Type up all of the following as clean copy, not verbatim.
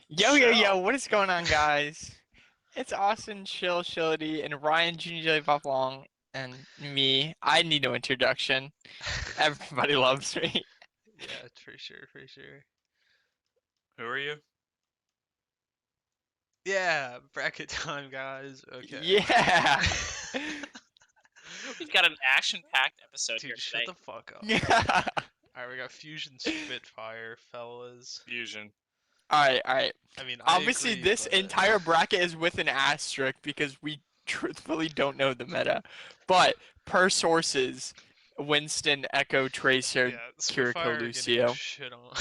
Yo, what is going on, guys? It's Austin, Shill, Shillity, and Ryan Jr. Jelly Pop Long, and me. I need no introduction. Everybody loves me. Yeah, for sure, for sure. Who are you? Yeah, bracket time, guys. Okay. Yeah. We've got an action-packed episode here Dude, today. shut the fuck up. Yeah. Alright, we got Fusion Spitfire, fellas. Fusion. All right. I mean, I Obviously, agree, this but entire bracket is with an asterisk because we truthfully don't know the meta. But per sources, Winston, Echo, Tracer, yeah, Kiriko, Spitfire are getting Lucio. shit on.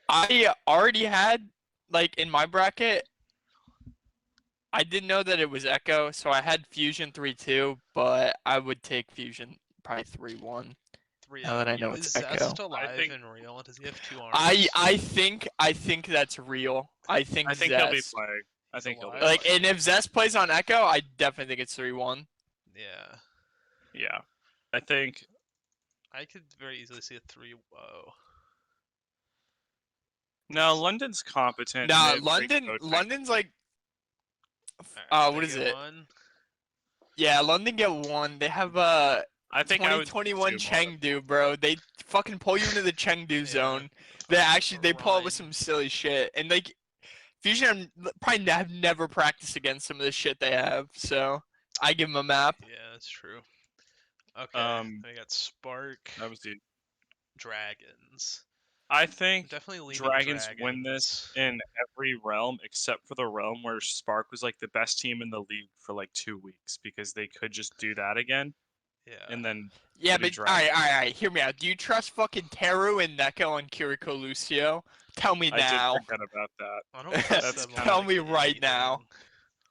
I already had, like, in my bracket, I didn't know that it was Echo, so I had Fusion 3-2, but I would take Fusion probably 3-1. Now that I know it's Is Echo. Zest alive think- and real? Does he have two arms? I think that's real. I think I think he'll be Zest. playing. I He's think he'll be alive? Like, and if Zest plays on Echo, I definitely think it's 3-1. Yeah. Yeah. I think I could very easily see a 3-0. no, London's competent. Nah, and they have great coaching. London's like, Alright, what they is get it? one. Yeah, London get one. They have I think I would 2021 do more. Chengdu, bro. They fucking pull you into the Chengdu Yeah. zone. They pull up with Ryan. some silly shit, and like Fusion probably have never practiced against some of the shit they have. So I give them a map. Yeah, that's true. Okay, we got Spark, That was the. Dragons. I I'm think definitely leaning Dragons win this Dragons. in every realm except for the realm where Spark was like the best team in the league for like 2 weeks because they could just do that again Yeah. and then Yeah, it'd be but all Dragons. right. Hear me out. Do you trust fucking Teru and Neko and Kiriko Lucio? Tell me I did now. forget about that. I don't trust That's them kinda- Tell on, me like, right now. anything.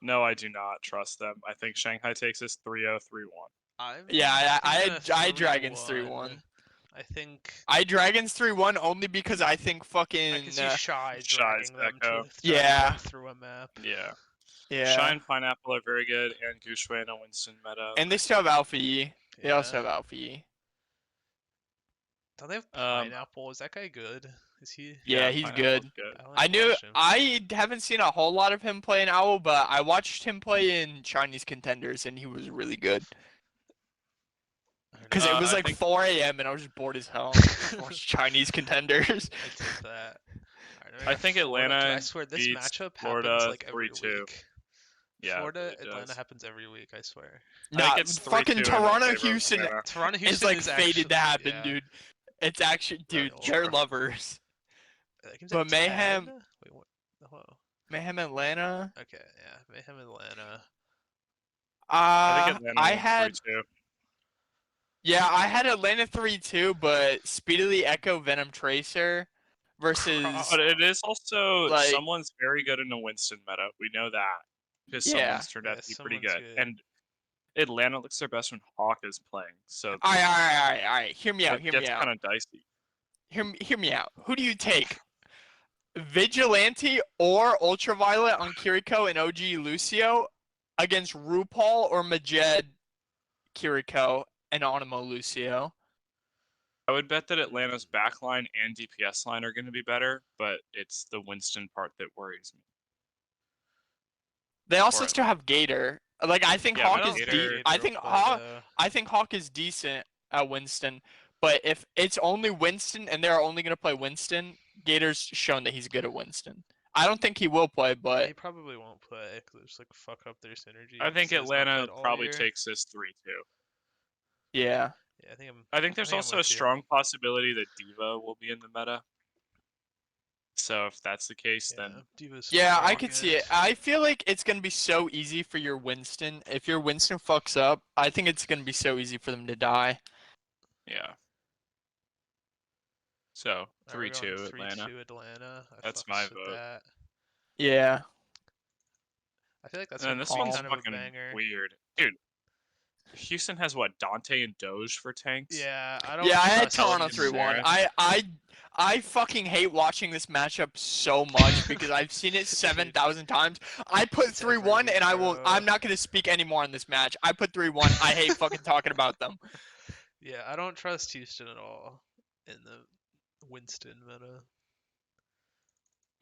No, I do not trust them. I think Shanghai takes this 3-0, 3-1. Yeah, I'm thinking I a Dragons 3-1. 3-1. I think I Dragons 3-1 only because I think fucking I can see Shy Shy's dragging them Echo. to Yeah. them through a map. Yeah. yeah. Shy and Pineapple are very good, and Gushue and Winston meta. And they still have Alpha E. They Yeah. also have Alpha E. Don't they have Pineapple? Is that guy good? Is he? Yeah, he's Pineapple's good. only I knew watched him. I haven't seen a whole lot of him play in Owl, but I watched him play in Chinese Contenders, and he was really good. I don't Because know. it was I like think- 4 a.m. and I was just bored as hell. I watched Chinese Contenders. I take that. Alright, I think Florida. Atlanta I swear this beats matchup Florida happens like every 3-2. week. Yeah, Florida, it Atlanta does. happens every week. I swear. I Nah, think it's 3-2 fucking in Toronto, favor of Houston Atlanta. Toronto, Houston is like is fated actually, to happen, yeah. dude. It's actually, dude, Right, they're over. lovers. That game's But at Mayhem- 10? Wait, what? Hello. Mayhem Atlanta. Okay, yeah, Mayhem Atlanta. I think Atlanta I wins had 3-2. Yeah, I had Atlanta 3-2, but Speedily Echo Venom Tracer versus But it is also like- someone's very good in a Winston meta. We know that because Yeah. someone's turned out Yeah, to be pretty someone's good. good. And Atlanta looks their best when Hawk is playing. So all right. Hear me out. it gets kind of dicey. Hear me out. Who do you take? Vigilante or Ultraviolet on Kiriko and OG Lucio against RuPaul or Majed Kiriko and Onimo Lucio? I would bet that Atlanta's backline and DPS line are going to be better, but it's the Winston part that worries me. They also Or- still have Gator. Like I think Yeah, Hawk but is Gator- I think Hawk is decent at Winston, but if it's only Winston and they're only gonna play Winston, Gator's shown that he's good at Winston. I don't think he will play, They but probably won't play because it's like fuck up their synergy. I think 'cause it's not Atlanta played all probably year. takes this 3-2. yeah. Yeah, I think I'm. I think there's I'm also a with you. strong possibility that Diva will be in the meta. So if that's the case, then Diva's Yeah, I strong, could yeah. see it. I feel like it's gonna be so easy for your Winston. If your Winston fucks up, I think it's gonna be so easy for them to die. yeah. So Alright, we're 3-2 going Atlanta. 3-2 Atlanta. I That's fucks my with vote. That. Yeah. I feel like that's And gonna this be one's kind of a fucking banger. weird, dude. Houston has what, Dante and Doge for tanks? Yeah, I don't. Yeah, I had trust Toronto Houston. 3-1. Sarah. I fucking hate watching this matchup so much because I've seen it 7,000 times. I put It's every 3-1 and week, bro. I'm not gonna speak anymore on this match. I put 3-1. I hate fucking talking about them. Yeah, I don't trust Houston at all in the Winston meta.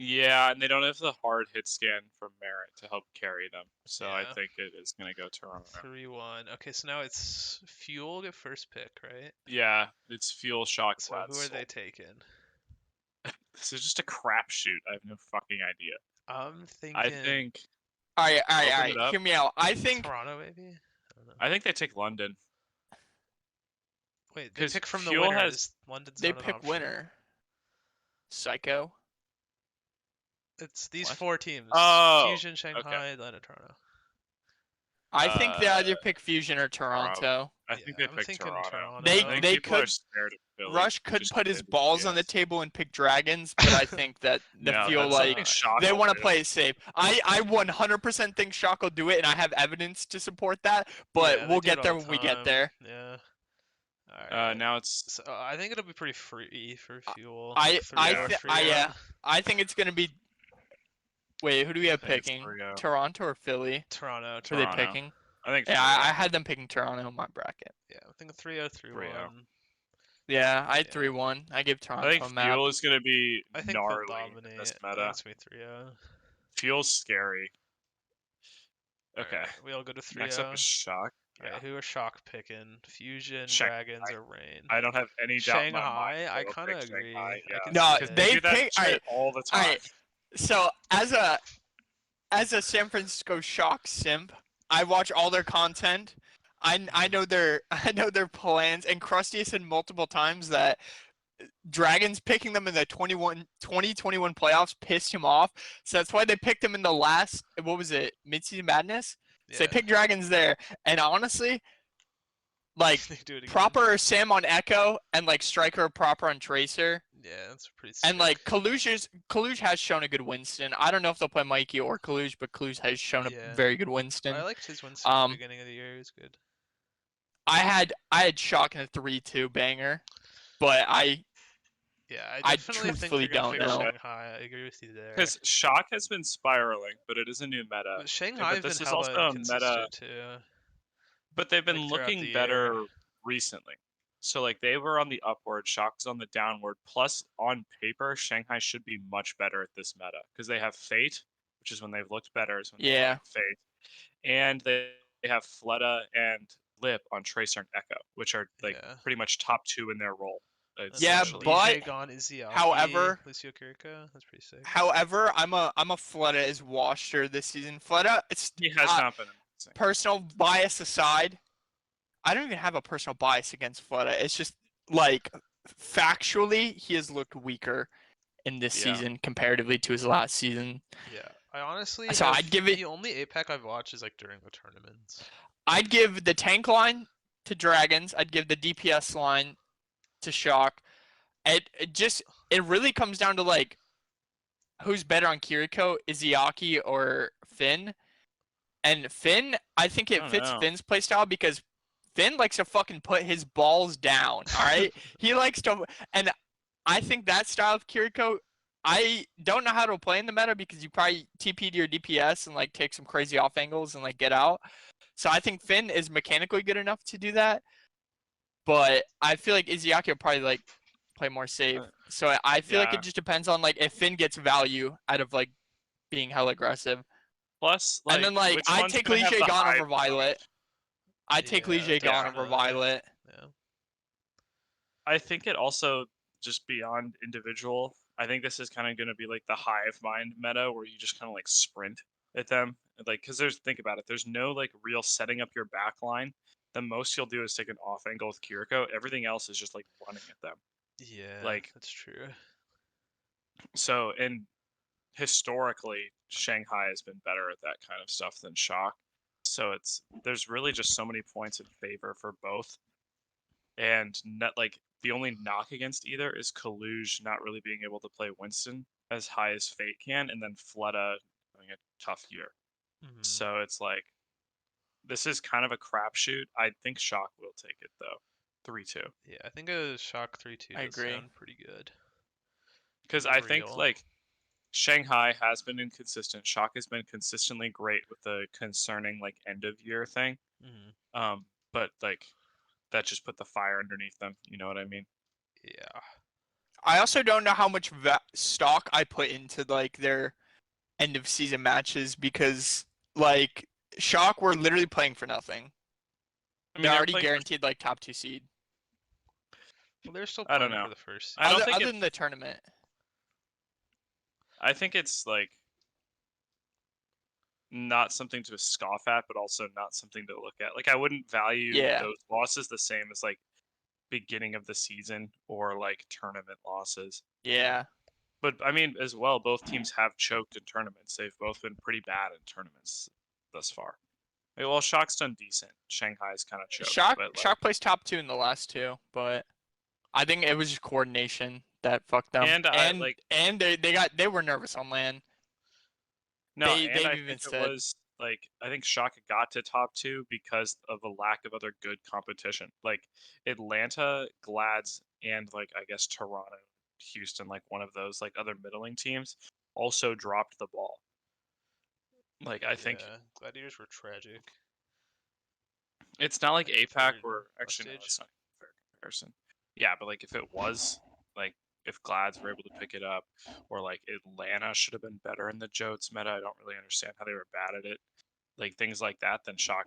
Yeah, and they don't have the hard hit scan from Merit to help carry them. So I Yeah. think it is going to go Toronto. 3-1. Okay, so now it's Fuel get first pick, right? Yeah, it's Fuel, Shock, So who are Bledsoe. they taking? This is just a crapshoot. I have no fucking idea. I'm thinking I think All Open it right. up. Hear me out. I think Toronto, maybe? I don't know. I think they take London. Wait, they 'cause pick from the Fuel has- winners. London's they not an pick option. winner. Psycho. It's these What? 4 teams. Oh, Fusion, Shanghai, Atlanta, Toronto. I think they either Uh, pick Fusion or Toronto. I think Yeah, they I'm pick thinking Toronto. Toronto. They- I think they people are could- scared of Philly. Rush could just put 'cause his they balls on the DPS. table and pick Dragons, but I think that the No, feel that's like something Shock they will want to do. play it safe. I 100% think Shock will do it, and I have evidence to support that. But Yeah, they we'll do it get there all when the we get time. there. Yeah. Alright. Now it's So I think it'll be pretty free for Fuel. I- like I 3-0, thi- 3-1. yeah. I think it's gonna be. Wait, who do we have think it's picking? 3-0. Toronto or Philly? Toronto. Who are they Toronto. picking? I think Yeah, 3-0. I had them picking Toronto in my bracket. Yeah, I'm thinking 3-0, 3-1. Yeah, I had Yeah. 3-1. I give I Toronto think a map. Fuel is going to be I think they'll gnarly dominate. in this I think meta. it's gonna be 3-0. Fuel's scary. Okay. Alright, we all go to 3-0. Next up is Shock. Yeah. Alright, who are Shock picking? Fusion, Shanghai. Dragons, or Rain? I don't have any doubt in my mind. Shanghai, they I will kind of pick agree. Shanghai, I yeah. can No, see Because it. they they do that pick- shit alright, all the time. alright. So as a San Francisco Shock simp, I watch all their content. I know their their plans, and Krusty has said multiple times that Dragons picking them in the 2021 playoffs pissed him off. So that's why they picked him in the last, what was it, Midseason Madness? So they Yeah. picked Dragons there. And honestly, like, They do it again. proper Sam on Echo and like Striker proper on Tracer. Yeah, that's pretty. And like sick. Kaluj has shown a good Winston. I don't know if they'll play Mikey or Kaluj, but Kaluj has shown Yeah. a very good Winston. I liked his Winston at the Um, beginning of the year. He was good. I had Shock in a 3-2 banger, but Yeah, I I definitely think truthfully they're gonna don't figure know. Shanghai. I agree with you there. Because Shock has been spiraling, but it is a new meta. But Shanghai's this been is hella also a inconsistent too. But they've been Like, throughout looking the better year. recently. So like they were on the upward, Shock's on the downward. Plus, on paper, Shanghai should be much better at this meta because they have Fate, which is when they've looked better. Is when they Yeah. have Fate, and they have Fleta and Lip on Tracer and Echo, which are like Yeah. pretty much top 2 in their role. Yeah, essentially. but- DJ Gone, Izzy however- Lucio Kiriko, that's pretty sick. However, I'm a Fleta as washer this season. Fleta, it's he has not been amazing. personal bias aside. I don't even have a personal bias against Fleta. It's just like factually, he has looked weaker in this Yeah. season comparatively to his last season. Yeah, I honestly. So have- I'd give it- The only APEC I've watched is like during the tournaments. I'd give the tank line to Dragons. I'd give the DPS line to Shock. It really comes down to like who's better on Kiriko, Izayaki or Finn. And Finn, I think I it don't fits know. Finn's playstyle because Finn likes to fucking put his balls down. All right, he likes to, and I think that style of Kiriko. I don't know how to play in the meta because you probably TP to your DPS and like take some crazy off angles and like get out. So I think Finn is mechanically good enough to do that. But I feel like Izayaki will probably like play more safe. So I feel like Yeah. it just depends on like if Finn gets value out of like being hella aggressive. Plus, And then like which I'd one's take gonna have Lige the Gone Hive over Violet. I'd take Yeah, Lige Gone over definitely. Violet. Yeah. I think it also just beyond individual. I think this is kind of going to be like the Hive Mind meta where you just kind of like sprint at them. Like, because think about it, there's no like real setting up your back line. The most you'll do is take an off angle with Kiriko. Everything else is just like running at them. Yeah, Like- that's true. So, and historically, Shanghai has been better at that kind of stuff than Shock. So there's really just so many points in favor for both. And like the only knock against either is Kaluj not really being able to play Winston as high as Fate can, and then Fleta having a tough year. Mhm. So it's like this is kind of a crapshoot. I think Shock will take it though, 3-2, Yeah, I think a Shock 3-2 I does agree. sound pretty good. because I think Real. like Shanghai has been inconsistent. Shock has been consistently great with the concerning like end of year thing. Mhm. But like that just put the fire underneath them. You know what I mean? Yeah. I also don't know how much stock I put into like their end of season matches because like Shock were literally playing for nothing. I mean, They're they were already playing for- guaranteed like top 2 seed. Well, they're still I playing don't know. for the first seed. I don't other think other it- than the tournament. I think it's like not something to scoff at, but also not something to look at. Like I wouldn't value Yeah. those losses the same as like beginning of the season or like tournament losses. Yeah. But I mean, as well, both teams have choked in tournaments. They've both been pretty bad in tournaments thus far. Well, Shock's done decent. Shanghai's kind of choked. Shock but, like, Shock placed top 2 in the last 2, but I think it was just coordination that fucked them. And they were nervous on LAN. No, They- and they've I even think said- it was like I think Shaka got to top 2 because of a lack of other good competition. Like Atlanta, Glads, and like I guess Toronto, Houston, like one of those like other middling teams also dropped the ball. Like I think Yeah, Gladiators were tragic. it's not like like, APAC third were last actually no, stage. it's not a fair comparison. Yeah, but like if it was like if Glads were able to pick it up, or like Atlanta should have been better in the Jotes meta. I don't really understand how they were bad at it. Like things like that, then Shock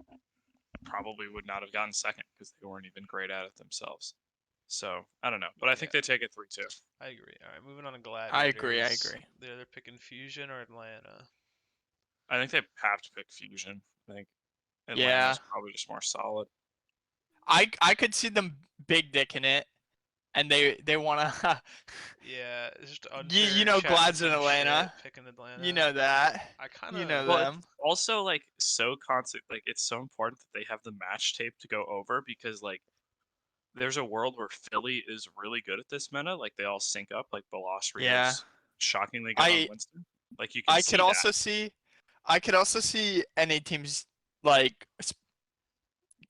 probably would not have gotten second because they weren't even great at it themselves. So I don't know, but I think they take it 3-2. I agree. All right, moving on to Gladiators. I agree. They're picking Fusion or Atlanta. I think they have to pick Fusion. I think Yeah. Atlanta's probably just more solid. I could see them big dicking it, and they wanna. Yeah, it's just You know chatting Glads in some Atlanta. shit, picking Atlanta. You know that. I kind of You know Well, them. it's also like so constant. Like it's so important that they have the match tape to go over because like there's a world where Philly is really good at this meta. Like they all sync up. Like Balos Rios Yeah. shockingly good on Winston. Like you can I see could that. also see, I could also see NA teams like,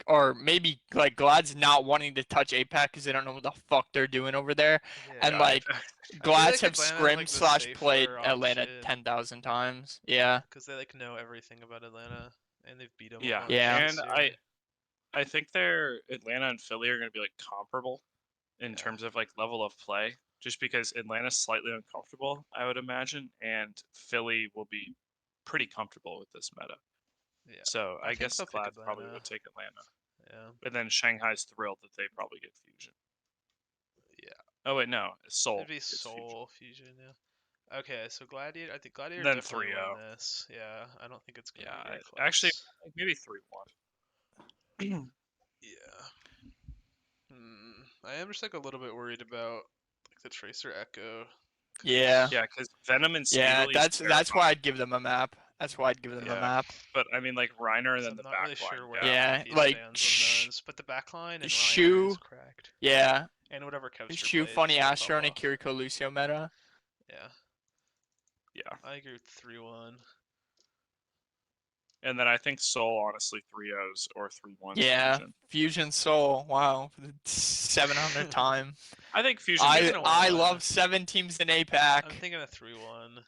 or maybe like Glad's not wanting to touch APAC because they don't know what the fuck they're doing over there, and Yeah, like feel Glad's like have Atlanta's, scrimmed like, the slash played safer Atlanta option. 10,000 times. Yeah. because they like know everything about Atlanta and they've beat them. Yeah. Yeah. And I think they're Atlanta and Philly are going to be like comparable in terms of like level of play, just because Atlanta's slightly uncomfortable, I would imagine, and Philly will be pretty comfortable with this meta. Yeah. So I think guess they'll pick Glad probably Atlanta. would take Atlanta, Yeah. but then Shanghai's thrilled that they probably get Fusion. Yeah. Oh wait, no, Seoul. It'd be gets Fusion. Soul Fusion. Yeah. Okay, so Gladiator. I think Gladiator Then definitely 3-0. win this. Yeah, I don't think it's gonna Yeah, be very actually, close. maybe 3-1. Yeah. I am just like a little bit worried about like the Tracer Echo. Yeah. Yeah, because Venom and Yeah. Steely That's why I'd give them a map. That's why I'd give them a Yeah. map. But I mean, like Reiner and 'Cause then I'm the not back really sure where Yeah, the like, stands on those, but the backline and Reiner Shoe- is cracked. Yeah. And whatever Kevster Shoe plays, funny they'll Astro and a fall off. Kiriko Lucio meta. Yeah, Yeah, I agree with 3-1. and then I think Seoul honestly 3-0s or 3-1s. Yeah. Fusion. Fusion Soul. Wow. For the 700 time. I think Fusion. I gets it. I one. love 7 teams in APAC. I'm thinking of 3-1.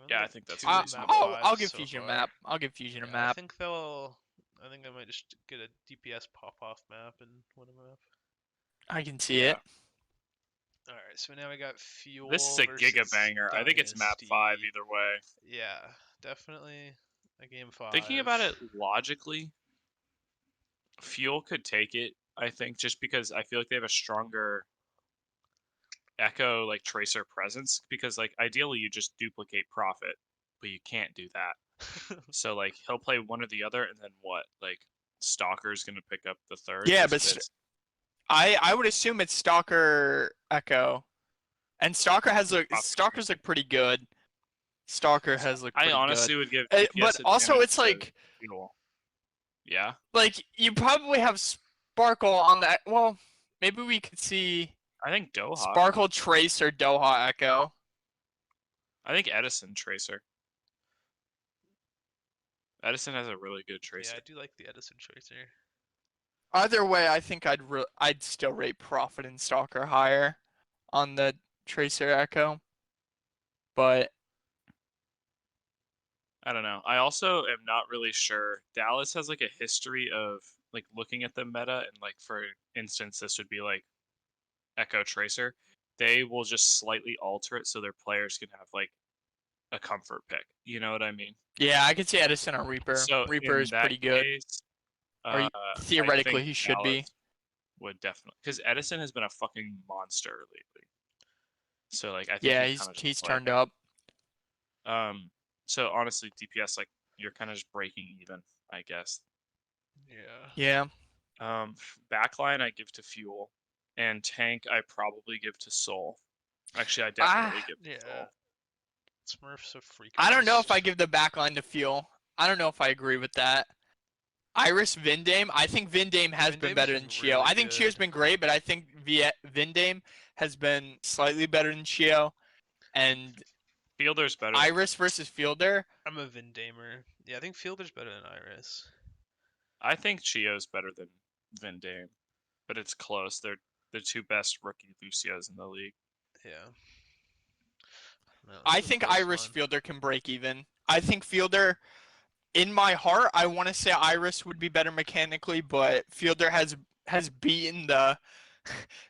Yeah, I think that's two reasonable. map I'll buys give so Fusion a far. map. I'll give Fusion a Yeah, map. I think I might just get a DPS pop-off map and win a map. I can see Yeah. it. All right, so now we got Fuel. This is a giga versus banger. I think it's map 5 Dynasty. either way. Yeah, definitely a game 5. Thinking about it logically, Fuel could take it. I think just because I feel like they have a stronger Echo like Tracer presence. Because like ideally you just duplicate Profit, but you can't do that. So like he'll play one or the other, and then what? Like Stalker's gonna pick up the third. Yeah, 'cause but Fitz- I would assume it's Stalker Echo, and Stalker has Stalker's look pretty good. Stalker has looked pretty I honestly good. would give. But DPS also advantage it's to like Fuel. Yeah. you probably have Sparkle on that. Well, maybe we could see I think Doha. Sparkle Trace or Doha Echo. I think Edison Tracer. Edison has a really good Tracer. Yeah, I do like the Edison Tracer. Either way, I think I'd still rate Prophet and Stalker higher on the Tracer Echo. But I don't know. I also am not really sure. Dallas has like a history of like looking at the meta, and like for instance, this would be like Echo Tracer, they will just slightly alter it so their players can have like a comfort pick. You know what I mean? Yeah, I could see Edison on Reaper. So Reaper in is that pretty good. case, Or I theoretically, think he should be. Dallas would definitely, because Edison has been a fucking monster lately. So like I think Yeah, he's kind of he's play turned him. up. So honestly, DPS like you're kind of just breaking even, I guess. Yeah. Yeah. Backline I give to Fuel, and tank I probably give to Soul. Actually, I definitely give to Yeah. Soul. Smurf's a freak. I don't know if beast. I give the backline to Fuel. I don't know if I agree with that. Iris Vindame, I think Vindame has been Vindame's better been than Chio. really I think Chio's good. been great, but I think Vindame has been slightly better than Chio. And Fielder's better. Iris versus Fielder, I'm a Vindamer. Yeah, I think Fielder's better than Iris. I think Chio's better than Vindame, but it's close. They're the two best rookie Lucios in the league. Yeah. No, this I is a think close Iris one. Fielder can break even. I think Fielder, in my heart, I want to say Iris would be better mechanically, but Fielder has beaten the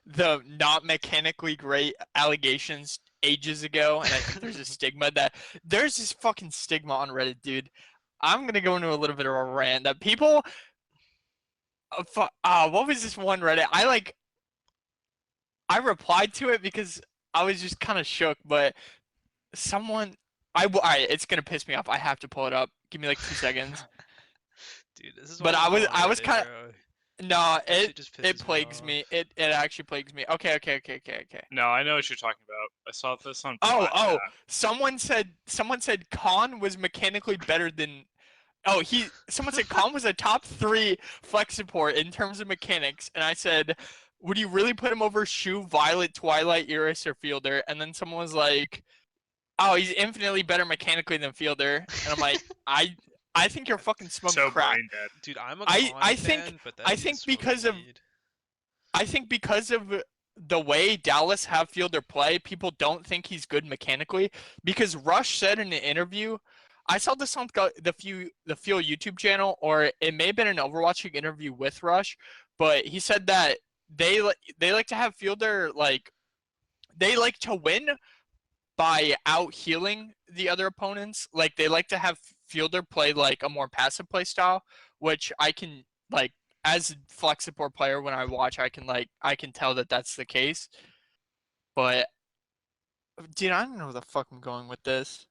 the not mechanically great allegations ages ago, and I think there's a stigma that there's this fucking stigma on Reddit, dude. I'm gonna go into a little bit of a rant that people. What was this one Reddit? I replied to it because I was just kind of shook, but someone. Alright, it's gonna piss me off. I have to pull it up. Give me like 2 seconds. Dude, this is But why you go on I was Reddit, kind of. bro. No, That shit just it pisses plagues off. me. It actually plagues me. Okay. No, I know what you're talking about. I saw this on. Oh, Black Hat. someone said Khan was mechanically better than. Someone said Khan was a top 3 flex support in terms of mechanics, and I said, would you really put him over Shu, Violet, Twilight, Iris, or Fielder? And then someone was like, oh, he's infinitely better mechanically than Fielder, and I'm like, I think you're fucking smoking So crack. brain dead. Dude, I'm a I Khan think- fan, but I that think is because smoking of- weed. I think because of the way Dallas have Fielder play, people don't think he's good mechanically. Because Rush said in an interview, I saw this on the Fuel YouTube channel, or it may have been an Overwatch League interview with Rush, but he said that they like to have Fielder they like to win by out healing the other opponents. Like they like to have Fielder play like a more passive play style, which I can like as a flex support player when I watch, I can tell that that's the case. But dude, I don't know where the fuck I'm going with this.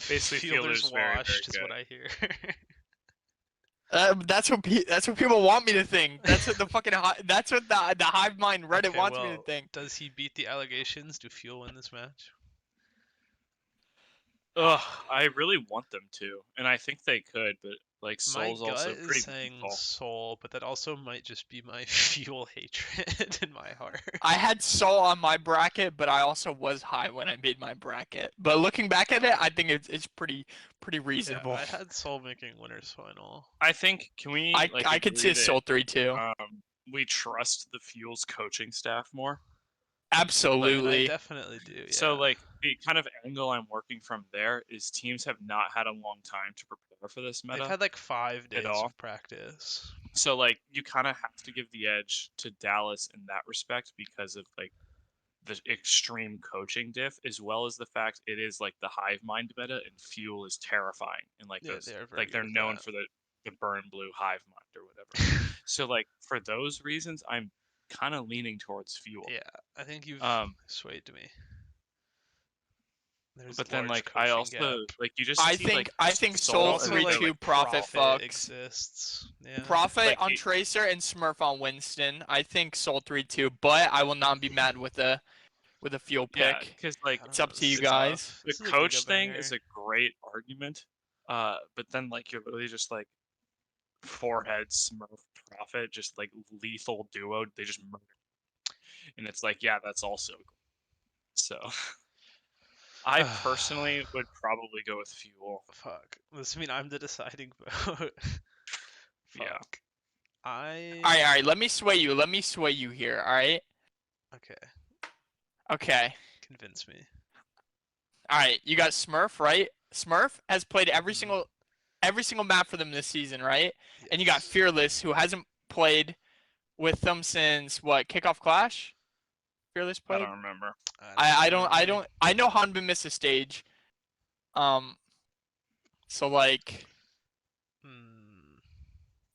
Basically, Fielder's Fielder's very, very washed is good. what I hear. That's what people want me to think. That's what the fucking that's what the Hive Mind Reddit Okay, wants me to well, think. Does he beat the allegations? Do Fuel win this match? Ugh, I really want them to, and I think they could, but like My Soul's also gut pretty is saying meaningful. Soul, but that also might just be my Fuel hatred in my heart. I had Soul on my bracket, but I also was high when I made my bracket. But looking back at it, I think it's pretty Yeah, reasonable. I had Soul making winners final. I think can we? I like, could see agree a Soul that, 3 too. we trust the Fuel's coaching staff more. I Absolutely. definitely do. Yeah. So like the kind of angle I'm working from there is teams have not had a long time to prepare for this meta. They've had like 5 days all. of practice. So like you kind of have to give the edge to Dallas in that respect because of like the extreme coaching diff, as well as the fact it is like the Hive Mind meta and Fuel is terrifying and like Yeah, those they are very like good they're with known that. for the burn blue Hive Mind or whatever. So like for those reasons, I'm kind of leaning towards Fuel. Yeah, I think you've swayed to me. There's But a then large like I coaching also gap. like you just I see, think like, Soul Also, 3 like, 2 Profit fucks. exists. Yeah. Profit Like, on he- Tracer and Smurf on Winston. I think Soul 3 2, but I will not be mad with a Fuel yeah, pick. because like I don't It's up know, to this you is guys. tough. the This is a coach thing giga is banger. a great argument, but then like you're literally just like forehead Smurf Profit, just like lethal duo. They just murder, and it's like yeah, that's also cool. So I personally would probably go with Fuel. Fuck. Does this mean I'm the deciding vote? Yeah. Fuck. I. All right. Let me sway you here. All right. Okay. Okay. Convince me. All right. You got Smurf, right? Smurf has played every Mhm. single map for them this season, right? And you got Yes. Fearless, who hasn't played with them since what? Kickoff Clash? Fearless I played? don't remember. I remember. don't. I know Hanbin missed a stage. So like, Hmm.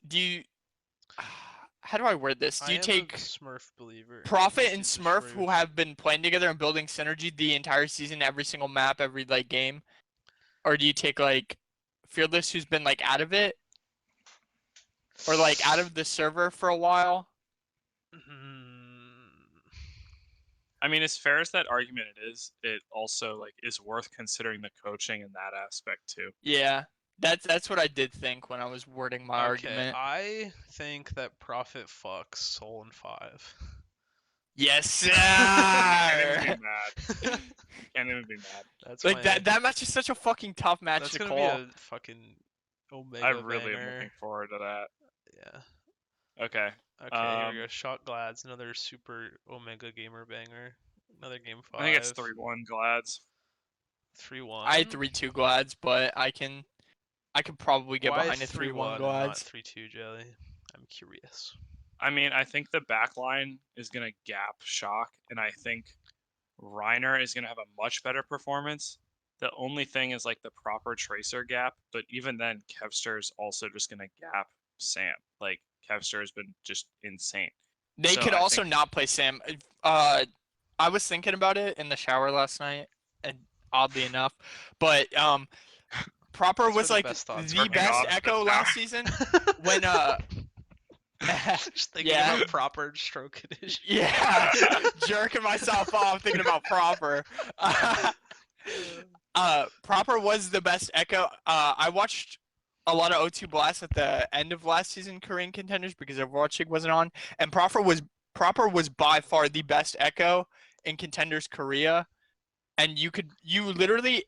do you? How do I word this? Do I you am take a Smurf believer. Prophet and Super Smurf who Smurfs. have been playing together and building synergy the entire season, every single map, every like game, or do you take like Fearless who's been like out of it, or like out of the server for a while? I mean, as fair as that argument it is, it also like is worth considering the coaching in that aspect too. Yeah, that's what I did think when I was wording my Okay, argument. I think that Prophet fucks Soul in 5. Yes, Can't even sir. be mad. Can't even be mad. That's Like my, that match is such a fucking tough match that's to gonna call. be a fucking Omega I really am banger. looking forward to that. Yeah. Okay. Okay, here we go. Shot Glads, another super Omega gamer banger. Another game 5. I think it's 3-1 Glads. 3-1. I had 3-2 Glads, but I can probably get Why behind a 3-1 3-1 and not Glads. 3-2 Jelly? I'm curious. I mean, I think the back line is gonna gap Shock, and I think Reiner is gonna have a much better performance. The only thing is like the proper tracer gap, but even then, Kevster is also just gonna gap Sam. Like Kevster has been just insane. They So could I also think- not play Sam. I was thinking about it in the shower last night, and oddly enough, but Proper That's where was the like best thoughts the come best out. Echo last season when Just thinking yeah. about proper stroke edition. yeah, jerking myself off thinking about Proper. Proper was the best Echo. I watched a lot of O2 Blast at the end of last season Korean contenders because Overwatch League wasn't on, and Proper was by far the best Echo in contenders Korea, and you literally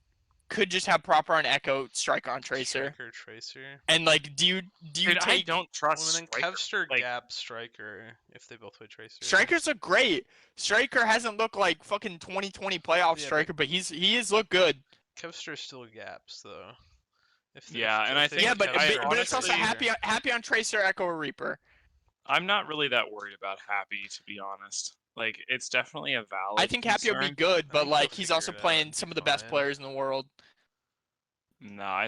could just have Proper on Echo, Striker on Tracer, Striker Tracer. and like do you Dude, I take don't trust Well, then Striker. Kevster Like, Gap Striker if they both play Tracer. Strikers look great. Striker hasn't looked like fucking 2020 playoff Yeah, Striker, but he has looked good. Kevster still gaps though. Yeah, and I they think- Yeah, put but Kevster on but it's also Tracer. happy on Tracer, Echo, or Reaper. I'm not really that worried about Happy, to be honest. Like, it's definitely a valid I think Happy will be concern. good, I but think he'll like he's figure also it out playing and some be of the best fine. players in the world. No, I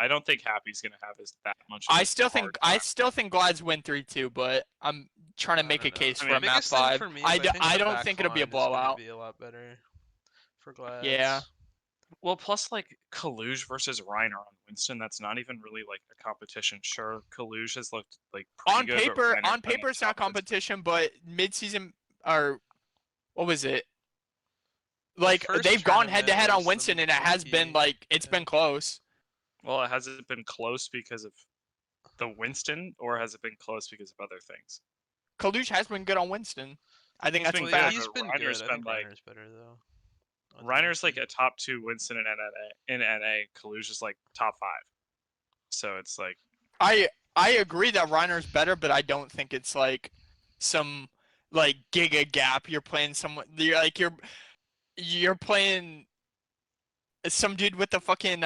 don't think Happy's gonna have that much. Of I a still hard think Glads win 3-2, but I'm trying to I make a don't know. case I for mean, a The map biggest thing 5. for me I, is do, I think I the don't back think it'll be a line is gonna blowout. be a lot better for Glads. Yeah. Well, plus like Kaluge versus Reiner on Winston, that's not even really like a competition. Sure, Kaluge has looked like pretty On good, but paper, Reiner's on been paper a it's not tough- competition, but mid-season or what was it? Like first they've gone head to tournament head on was the Winston, and it has been monkey, like it's yeah. been close. Well, has it been close because of the Winston, or has it been close because of other things? Kaluge has been good on Winston. I think He's that's a been Well, good, fact. he's but been Reiner's good. I been, think like- Reiner's better though. on the Reiner's like Winston. a top 2 Winston in NA. Kaluge is like top 5. So it's like I agree that Reiner's better, but I don't think it's like some like giga gap. You're playing someone. You're playing some dude with the fucking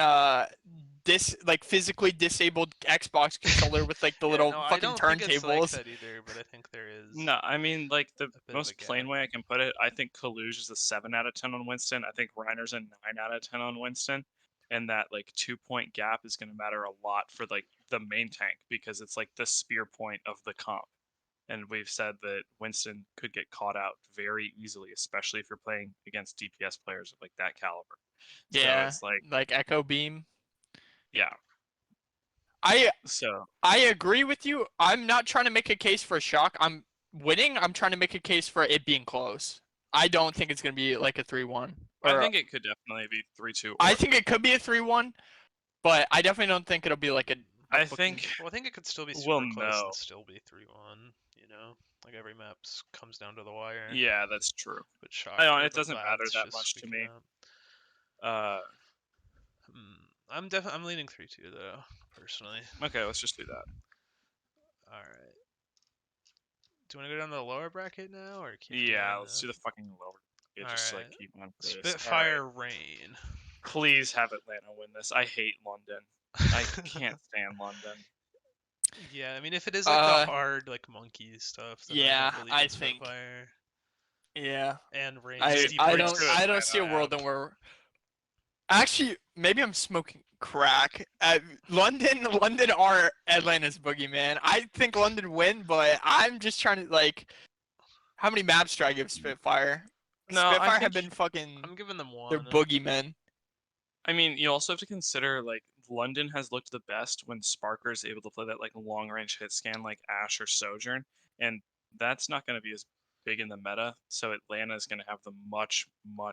like physically disabled Xbox controller with like the Yeah, little no, I fucking don't think it's like turntables. that either, but I think there is. no. I mean, like the bit of most a plain gap. way I can put it, I think Kaluge is a 7 out of 10 on Winston. I think Reiner's a 9 out of 10 on Winston, and that like 2-point gap is going to matter a lot for like the main tank because it's like the spear point of the comp. And we've said that Winston could get caught out very easily, especially if you're playing against DPS players of like that caliber. Yeah, So it's like, Echo Beam. yeah. I So agree with you. I'm not trying to make a case for Shock. I'm winning. I'm trying to make a case for it being close. I don't think it's gonna be like a 3-1. I or- think it could definitely be 3-2. I think it could be a 3-1, but I definitely don't think it'll be like a. I fucking- think Well, I think it could still be super We'll close know. and still be 3-1. You know, like every map comes down to the wire. Yeah, that's true. But Shock. I don't- or it the doesn't matter Glads that just much to squeak me. it out. Uh, I'm leaning 3-2 though, personally. okay, let's just do that. All right. Do you want to go down to the lower bracket now, or keep? Yeah, doing let's do the fucking lower. Yeah, All just to, like right. keep on for this. Spitfire All right. Rain. Please have Atlanta win this. I hate London. I can't stand London. Yeah, I mean, if it is like the hard like monkey stuff, then yeah, I, I think think- Spitfire. Yeah. and range. I deep I range. don't to it, I might don't see a not world have. in where actually maybe I'm smoking crack. London are Atlanta's boogeyman. I think London win, but I'm just trying to like how many maps do I give Spitfire? No, I Spitfire have think been fucking I'm giving them they're one. boogeymen. I mean, you also have to consider like London has looked the best when Sparker is able to play that like long range hit scan like Ash or Sojourn, and that's not going to be as big in the meta. So Atlanta is going to have the much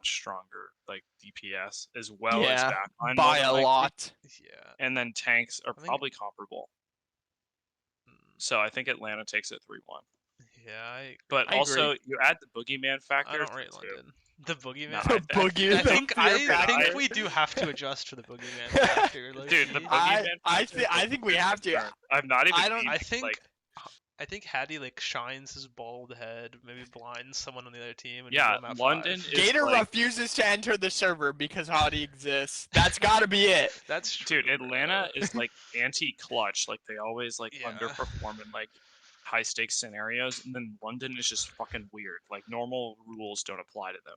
stronger like DPS as well as Yeah, backline more by than a likely, lot. Yeah. and then tanks are I think- probably comparable. So I think Atlanta takes it 3-1. Yeah, But I also agree. you add the boogeyman factor. I don't rate too. London. The boogeyman. No, The boogie- I the think fear I factor. think we do have to adjust for the boogeyman factor. Dude, the low-key. boogeyman I factor is a think we weird have to. concern. I'm not even. I don't- meaning, I think like I think Hattie like shines his bald head, maybe blinds someone on the other team, and Yeah, you go London five. is Gator like- refuses to enter the server because Hottie exists. That's got to be it. That's true. Dude, Atlanta bro. is like anti-clutch. Like they always like Yeah. underperform in like high stakes scenarios, and then London is just fucking weird. Like normal rules don't apply to them.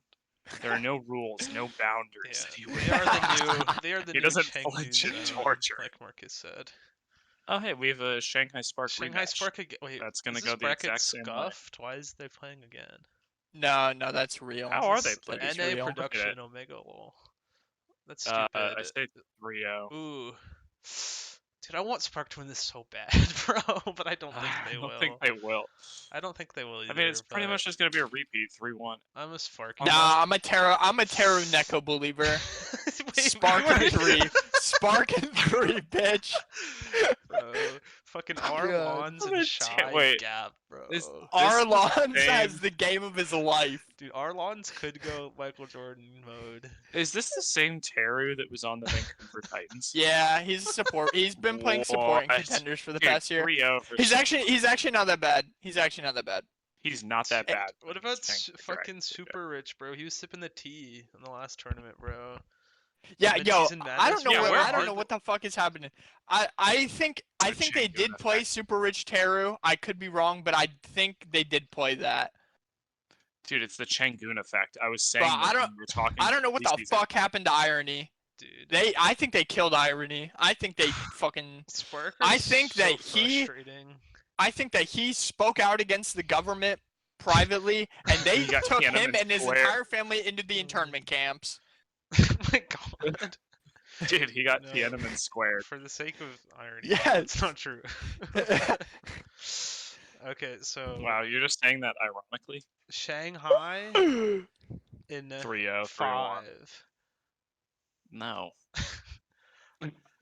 There are no rules, no boundaries. Yeah, anywhere. they are the new. They are the He new doesn't Chengdu flinch at zone, torture. like Marcus said. Oh hey, we have a Shanghai Spark Shanghai rematch. Spark again. Wait, That's gonna is go this the bracket exact same way. scuffed? Why is they playing again? No, that's real. How are they This playing? It's NA real. production Omega lol. That's stupid. I say 3-0. Ooh. Dude, I want Spark to win this so bad, bro, but I don't think they I will. don't think they will. I don't think they will either. I mean, it's pretty but much just gonna be a repeat, 3-1. I'm a Spark. Nah, I'm a Taro Neko believer. Spark in 3. Spark in 3, bitch. Bro, fucking God. Arlons I'm and a Shy wait, Gap, bro. is- Arlons same. has the game of his life. Dude, Arlons could go Michael Jordan mode. Is this the same Teru that was on the Vancouver Titans? Yeah, he's support. He's been playing support in What? contenders for the Dude, past year. 3-0 for He's Spark. actually not that bad. He's actually not that bad. He's not that bad. What but about he's tanked the fucking Dragon. Super Rich, bro? He was sipping the tea in the last tournament, bro. Yeah, yo, Mid-season I don't madness, know. Yeah, what, where I don't are know the- what the fuck is happening. I think they Change did that play fact. Super Rich Teru. I could be wrong, but I think they did play that. Dude, it's the Changun effect. I was Bro, saying I that don't- when we were talking. I don't know what the preseason. fuck happened to Irony. Dude. I think they killed Irony. I think they fucking. Spark. I are think so that he- frustrating. I think that he spoke out against the government privately, and they He got took him Tiananmen and his Square. entire family into the internment camps. Oh my god. Dude, he got No. Tiananmen squared. For the sake of irony, Yes. it's not true. Okay, so Wow, you're just saying that ironically. Shanghai in 3-0, 3-1. 5. No.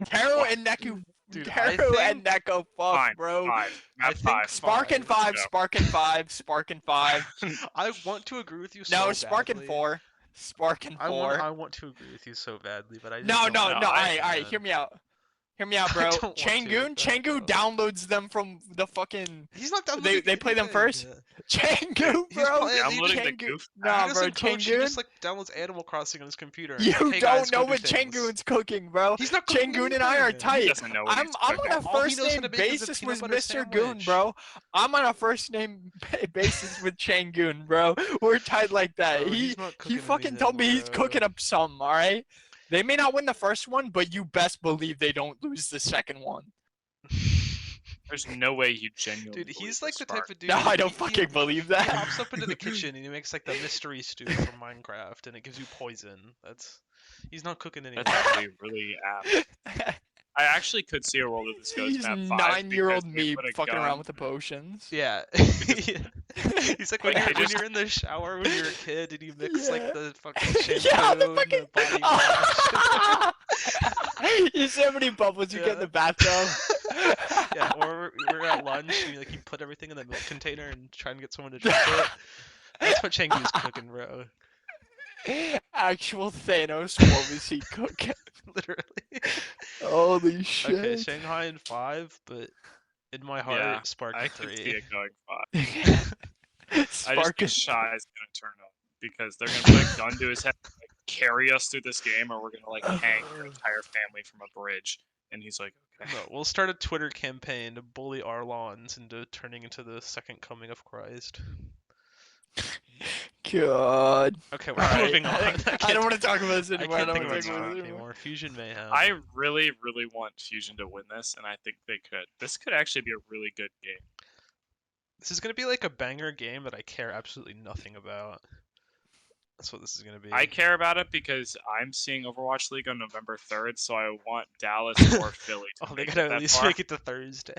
Teru and Neku. Dude, I Teru think- and Neko, fuck, Fine, bro. 5. I Map think 5. Spark and Five. 5, Go. Spark and 5, Spark and 5. I want to agree with you so No, badly. Spark and 4. Spark and 4. I want to agree with you so badly, but I just No, don't no, know no. if I Alright, can. hear me out. Hear me out, I bro. don't want to, Changun, but, Changu downloads them from the fucking He's not done. They play them first? Changu, He's bro. playing- Downloading the Changu. goof. Nah, he bro, doesn't coach, he Changun. just like downloads Animal Crossing on his computer. and You like, hey, don't guys, go know do what things. Changun's cooking, bro. He's not cooking Changun and I are anything. He tight. doesn't know what I'm he's on cooking. a All he first knows how name to make is a basis peanut with butter Mr. Goon, sandwich. bro. I'm on a first name basis with Changun, bro. We're tight like that. Bro, he he's not he cooking fucking told me anything, he's bro. cooking up some, all right? They may not win the first one, but you best believe they don't lose the second one. There's no way you genuinely. Dude, believe he's like this, the Spark. type of dude. No, I don't he fucking believe He that. hops up into the kitchen and he makes like the mystery stew from Minecraft, and it gives you poison. He's not cooking anything. That's actually really apt. I actually could see a world where this goes He's map 5 9-year-old because they me put a fucking gun- around with the potions. Yeah. He's like when Like, you're, they just- in the shower when you're a kid and you mix Yeah. like the fucking shampoo Yeah, the and fucking. the body wash. You see how many bubbles you get in Yeah. the bathtub? Yeah, or we're at lunch and you put everything in the milk container and try and get someone to drink it. That's what Changu's cooking, bro. Actual Thanos, what was he cooking? Literally. Holy shit. Okay, Shanghai in 5, but in my heart, Yeah, Spark I in could 3. see it going 5. I just Spark think is Shy is gonna turn up because they're gonna put a gun to his head, and, like, carry us through this game, or we're gonna like hang your entire family from a bridge. And he's like, okay. No, we'll start a Twitter campaign to bully Arlons into turning into the second coming of Christ. God. Okay, we're Alright. moving on. I don't want to talk about this I anymore. can't don't think of wanna a talk about topic this anymore. anymore. Fusion Mayhem. I really, really want Fusion to win this, and I think they could. This could actually be a really good game. This is gonna be like a banger game that I care absolutely nothing about. That's what this is gonna be. I care about it because I'm seeing Overwatch League on November 3rd, so I want Dallas or Philly to Oh, they make gotta it at that least far. make it to Thursday.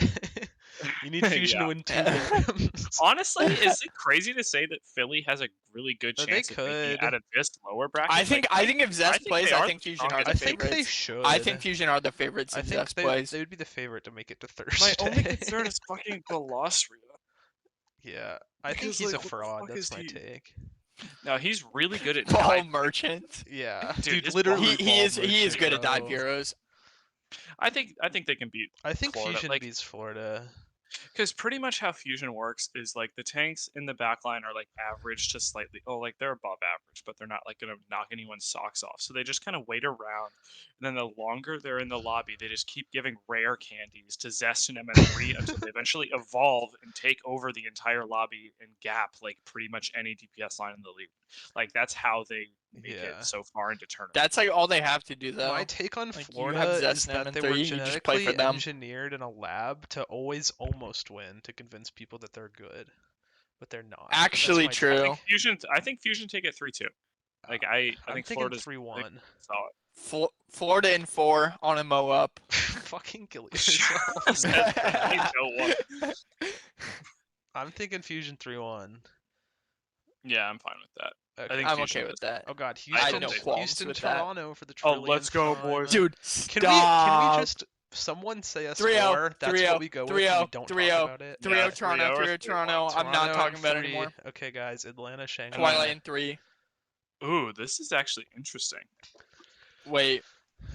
You need Fusion Yeah. to win 2 games. Honestly, is it crazy to say that Philly has a really good They chance of making it could. out of this lower bracket? I think if Zest plays, they I are think the Fusion are strongest. the I think they favorites. should. I think Fusion are the favorites I if think Zest they plays. would be the favorite to make it to Thursday. My only concern is fucking Velocria. Yeah, I think Because, he's like, a what the fraud. fuck That's is my he? take. No, he's really good at Ball dive. merchant. Yeah, Dude, dude, his literally. ball- He is Merchant, good at dive bro. heroes. I think they can beat I think Florida. Fusion Like, beats Florida. because pretty much how Fusion works is like the tanks in the backline are like average to slightly, like they're above average, but they're not like gonna knock anyone's socks off. So they just kind of wait around, and then the longer they're in the lobby, they just keep giving rare candies to Zest and MN3 until they eventually evolve and take over the entire lobby and gap like pretty much any DPS line in the league. Like that's how they make Yeah. it so far into tournament. That's like all they have to do though. My take on Like, you Florida have is Zest that and they M3, were you just play for genetically them. engineered in a lab to always almost win to convince people that they're good, but they're not. Actually That's my I true. think Fusion take it 3-2. Like I I'm think thinking Florida's 3-1. solid. Florida in 4 on a Mo up. Fucking kill Shut yourself. up. I don't want- I'm thinking Fusion 3-1. Yeah, I'm fine with that. Okay. I think I'm Fusion okay with that. Oh god, I have Houston, no qualms Houston, with that. Toronto for the Oh, trillionth let's go, time. boys. Dude, Can stop. we just someone say us 3-0, 4? That's what we go with. And we don't 3-0, talk about it. 3-0 Yeah, Toronto, 3-0 or 3-0 Toronto. I'm not Toronto talking in about it 3. anymore. Okay, guys, Atlanta, Shanghai. Twilight in 3. Ooh, this is actually interesting. Wait,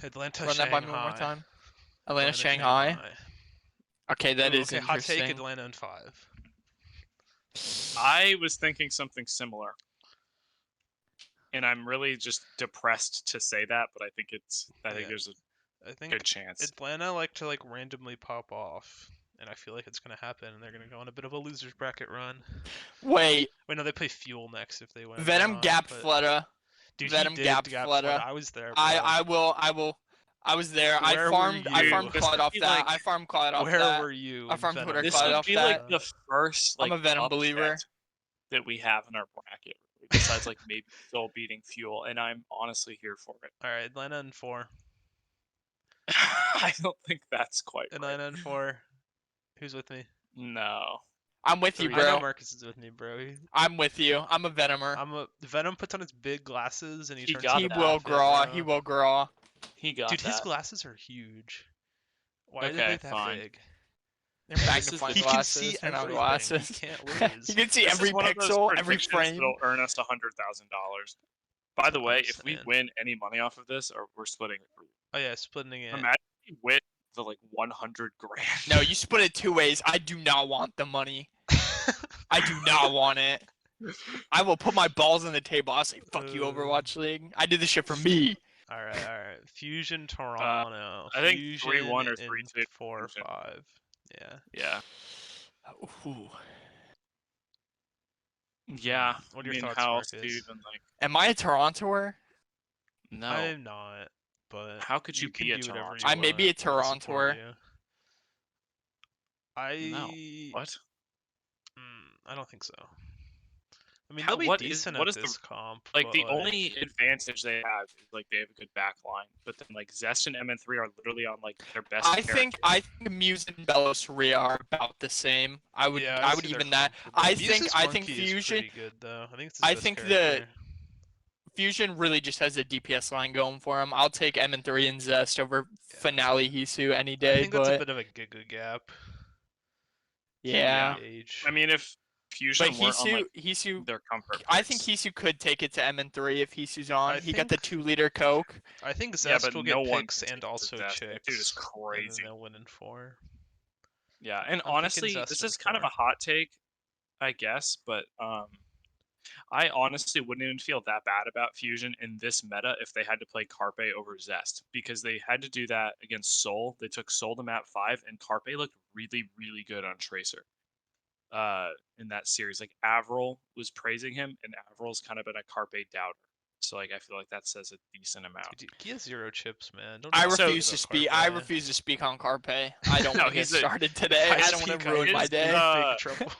Atlanta, run that Shanghai. by me one more time. Atlanta, Shanghai. Okay, that Ooh, is okay, hot take interesting. Atlanta in 5. I was thinking something similar. And I'm really just depressed to say that, but I think Yeah. there's I a think good chance. Atlanta like to like randomly pop off, and I feel like it's gonna happen, and they're gonna go on a bit of a losers bracket run. Wait, Wait, no, they play Fuel next if they win. Venom Never mind, Gap but- Flutta. Dude, Venom he did Gap Gap Flutta. I was there. Bro. I was there. I Where were farmed you? This Cloud would off be that. like- I farmed Cloud off Where that. were you? I in farmed Venom Twitter This Cloud would off be that. like the first like I'm a Venom upset believer. that we have in our bracket, besides like maybe still beating Fuel, and I'm honestly here for it. All right, Atlanta in 4. I don't think that's quite right. Atlanta in 4. Who's with me? No. I'm with you, 3. I know bro. Marcus is with me, bro. I'm with you. I'm a Venomer. Venom puts on his big glasses and he He turns. got He that. will outfit, grow. bro. He will grow. He got Dude, that. his glasses are huge. Why are Okay, they that fine. big? They're This is magnifying He can glasses. see They're not everything. glasses. He can't lose. You can see This every is one of those pixel, every predictions frame. that'll earn us $100,000. By the I way, if we understand. win any money off of this, or we're splitting it. Oh yeah, splitting it. Imagine we win the like 100 grand. No, you split it 2 ways. I do not want the money. I do not want it. I will put my balls on the table. I'll say, fuck you, Overwatch League. I did this shit for me. All right. Fusion Toronto. I think Fusion 3-1 or in 3-2 4 or Fusion. 5. Yeah. Yeah. Ooh. Yeah. What are I your mean, thoughts, how else do Marcus? you even like? Am I a Torontoer? No. I'm not, but How could you can be a do whatever Toronto? you I may be a want. I'll support Torontoer. you. I No. What? I don't think so. I mean, How- they'll be what is- decent what at is the- this comp. Like but, the only advantage they have is like they have a good back line, but then like Zest and MN3 are literally on like their best. I think Muse and Belos Ria are about the same. I would yeah, I would see their even that. comp. I Muse's think Monkey is Fusion pretty good though. I think it's his I best think the- character. Fusion really just has a DPS line going for him. I'll take M3 and Zest over Finale Hisu any day, I think but that's a bit of a Giga gap. yeah. Age. I mean, if Fusion But weren't on like Hisu their comfort. I think picks- Hisu could take it to M3 if Hisu's on. I He got the think- 2-liter Coke. I think Yeah, Zest but will no get one picks can and take also Zest. chicks. That dude is And crazy. then they'll win in 4. Yeah, and thinking honestly, Zest this in is kind of 4. a hot take, I guess, but I honestly wouldn't even feel that bad about Fusion in this meta if they had to play Carpe over Zest, because they had to do that against Soul. They took Soul to map 5, and Carpe looked really, really good on Tracer. in that series. Like Avril was praising him, and Avril's kind of been a Carpe doubter. So like I feel like that says a decent amount. Dude, he has 0 chips, man. Don't I talk So- refuse about to speak. I Carpe. refuse to speak on Carpe. I don't No, want to get he's a- started today. I don't want think to ruin my is day. the- Big trouble.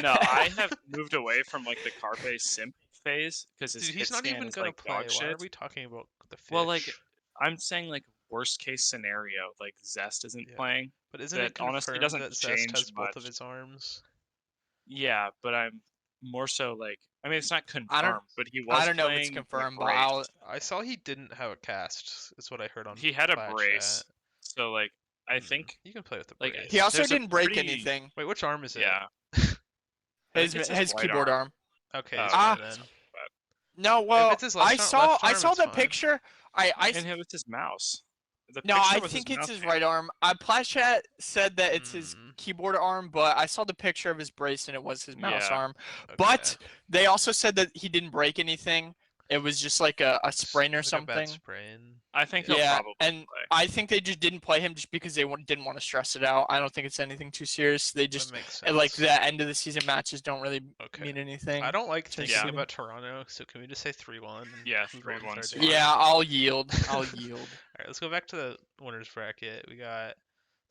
No, I have moved away from like the Carpe simp phase because his Dude, hit he's not scan even is gonna like play. dog Why are shit. we talking about the fish? Well, like I'm saying like worst case scenario, like Zest isn't Yeah. playing. but isn't that it honestly confirmed doesn't that Zest change has both of much. his arms? Yeah, but I'm more so like I mean it's not I don't- confirmed, but he was I don't know if it's playing confirmed, with but brace. I'll. I saw he didn't have a cast. Is what I heard on. He had a Plat brace. Chat. So like I think You can play with the like, brace. He also There's a didn't break pretty- anything. Wait, which arm is it? yeah. His It's his white keyboard arm. Okay, Oh, it's Ah. fine then. No, well, it's his I left saw left I arm, saw it's the fine. picture. I And it was his mouse. The no, picture I was think his it's mouse his hand. right arm. Platchat said that it's his Mm. keyboard arm, but I saw the picture of his brace and it was his mouse Yeah. arm. Okay. But they also said that he didn't break anything. It was just like a sprain or It's like a bad something. sprain. I think he'll Yeah, probably and play. I think they just didn't play him just because they didn't want to stress it out. I don't think it's anything too serious. They just That makes and, like sense. the end of the season matches don't really Okay. mean anything. I don't like Just thinking Yeah. about Toronto, so can we just say 3-1? and Yeah, move on with 3-1 our 's day? fine. Yeah, I'll yield. I'll yield. Alright, let's go back to the winners bracket. We got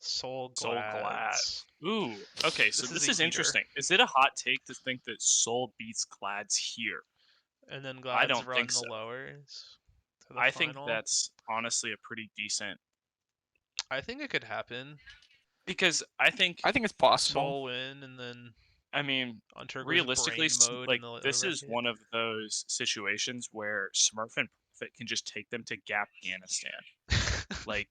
Soul Soul Glads. Glads. Ooh, okay, so This this is a is heater. interesting. Is it a hot take to think that Soul beats Glads here? And then I Glads don't run think the so. lowers to the I think final. that's honestly a pretty decent I think it could happen. because I think I think it's possible. Soul win, and then I mean Hunter goes realistically brain mode like in the this is bracket. one of those situations where Smurf and Profit can just take them to Afghanistan. Like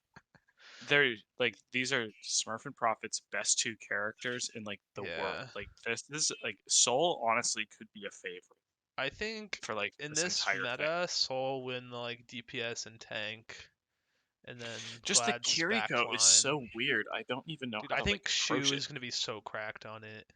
they're like these are Smurf and Profit's best two characters in like the Yeah. world. Like this is like Soul honestly could be a favorite I think for like in this this entire meta, thing. Soul win the like DPS and tank, and then Just the Glad's Kiriko is backline. so weird. I don't even know Dude, how I to think like Shu approach it. is gonna be so cracked on it.